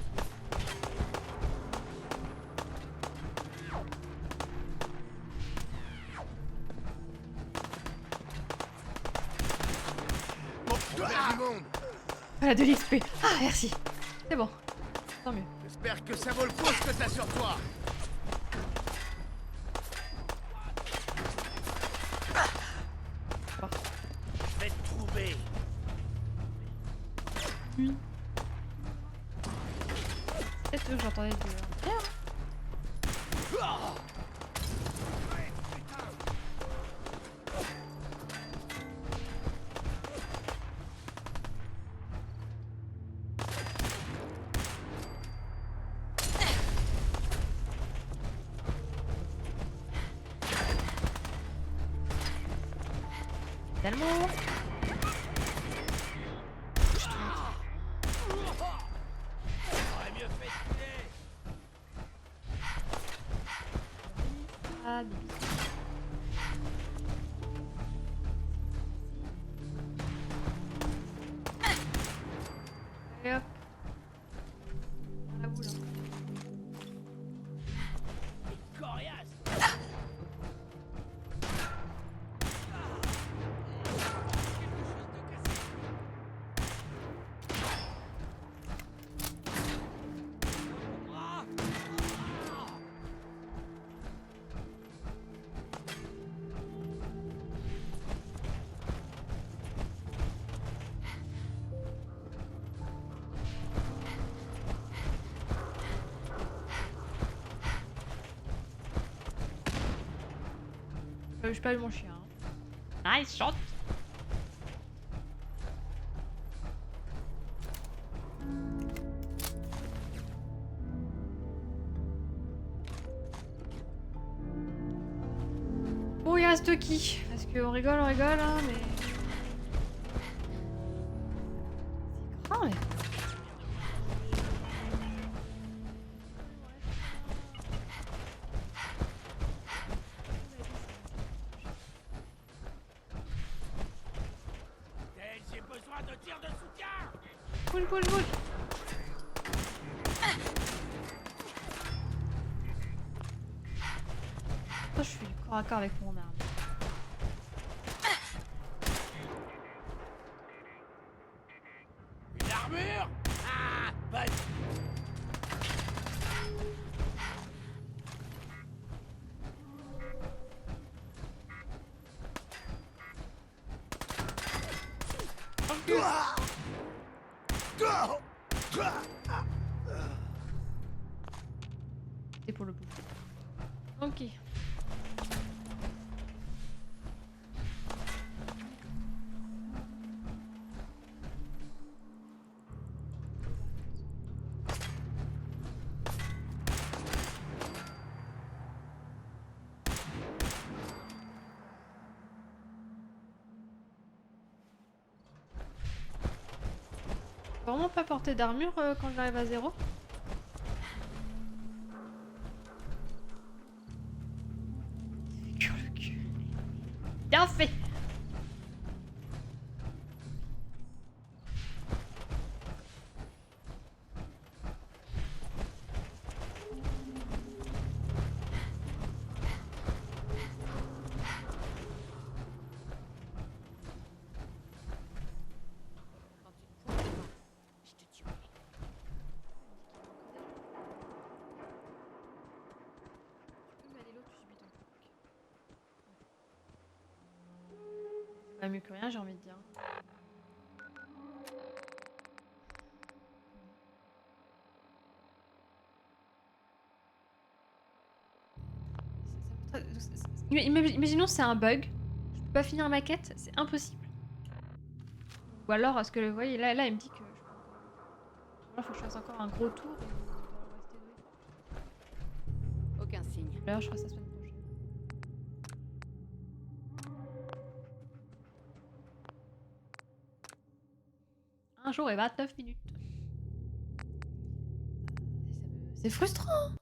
On perd du monde. Voilà de l'XP. Ah, merci. C'est bon. Tant mieux. J'espère que ça vaut le coup ce que t'as sur toi. Je vais te trouver. Oui. Peut-être que j'entendais du... Bien. Tellement. Ah, des bisous. Et hop. Dans la boule. Je pas mon chien. Nice shot. Bon, il reste qui? Parce qu'on rigole, hein, mais... C'est grand, mais... J'ai besoin de tir de soutien. Bouge, bouge, bouge. Oh, je suis corps à corps avec mon arme. Une armure. Ah, vas-y. C'est pour le bout. Ok. Vraiment pas porter d'armure quand j'arrive à 0. Bien fait. Pas mieux que rien, j'ai envie de dire. Imaginons c'est un bug. Je peux pas finir ma quête, c'est impossible. Ou alors, est-ce que vous voyez là, il me dit que je peux encore... Là, faut que je fasse encore un gros tour. Aucun signe. Là, je ferai ça la semaine prochaine. Un jour et 29 minutes. C'est frustrant.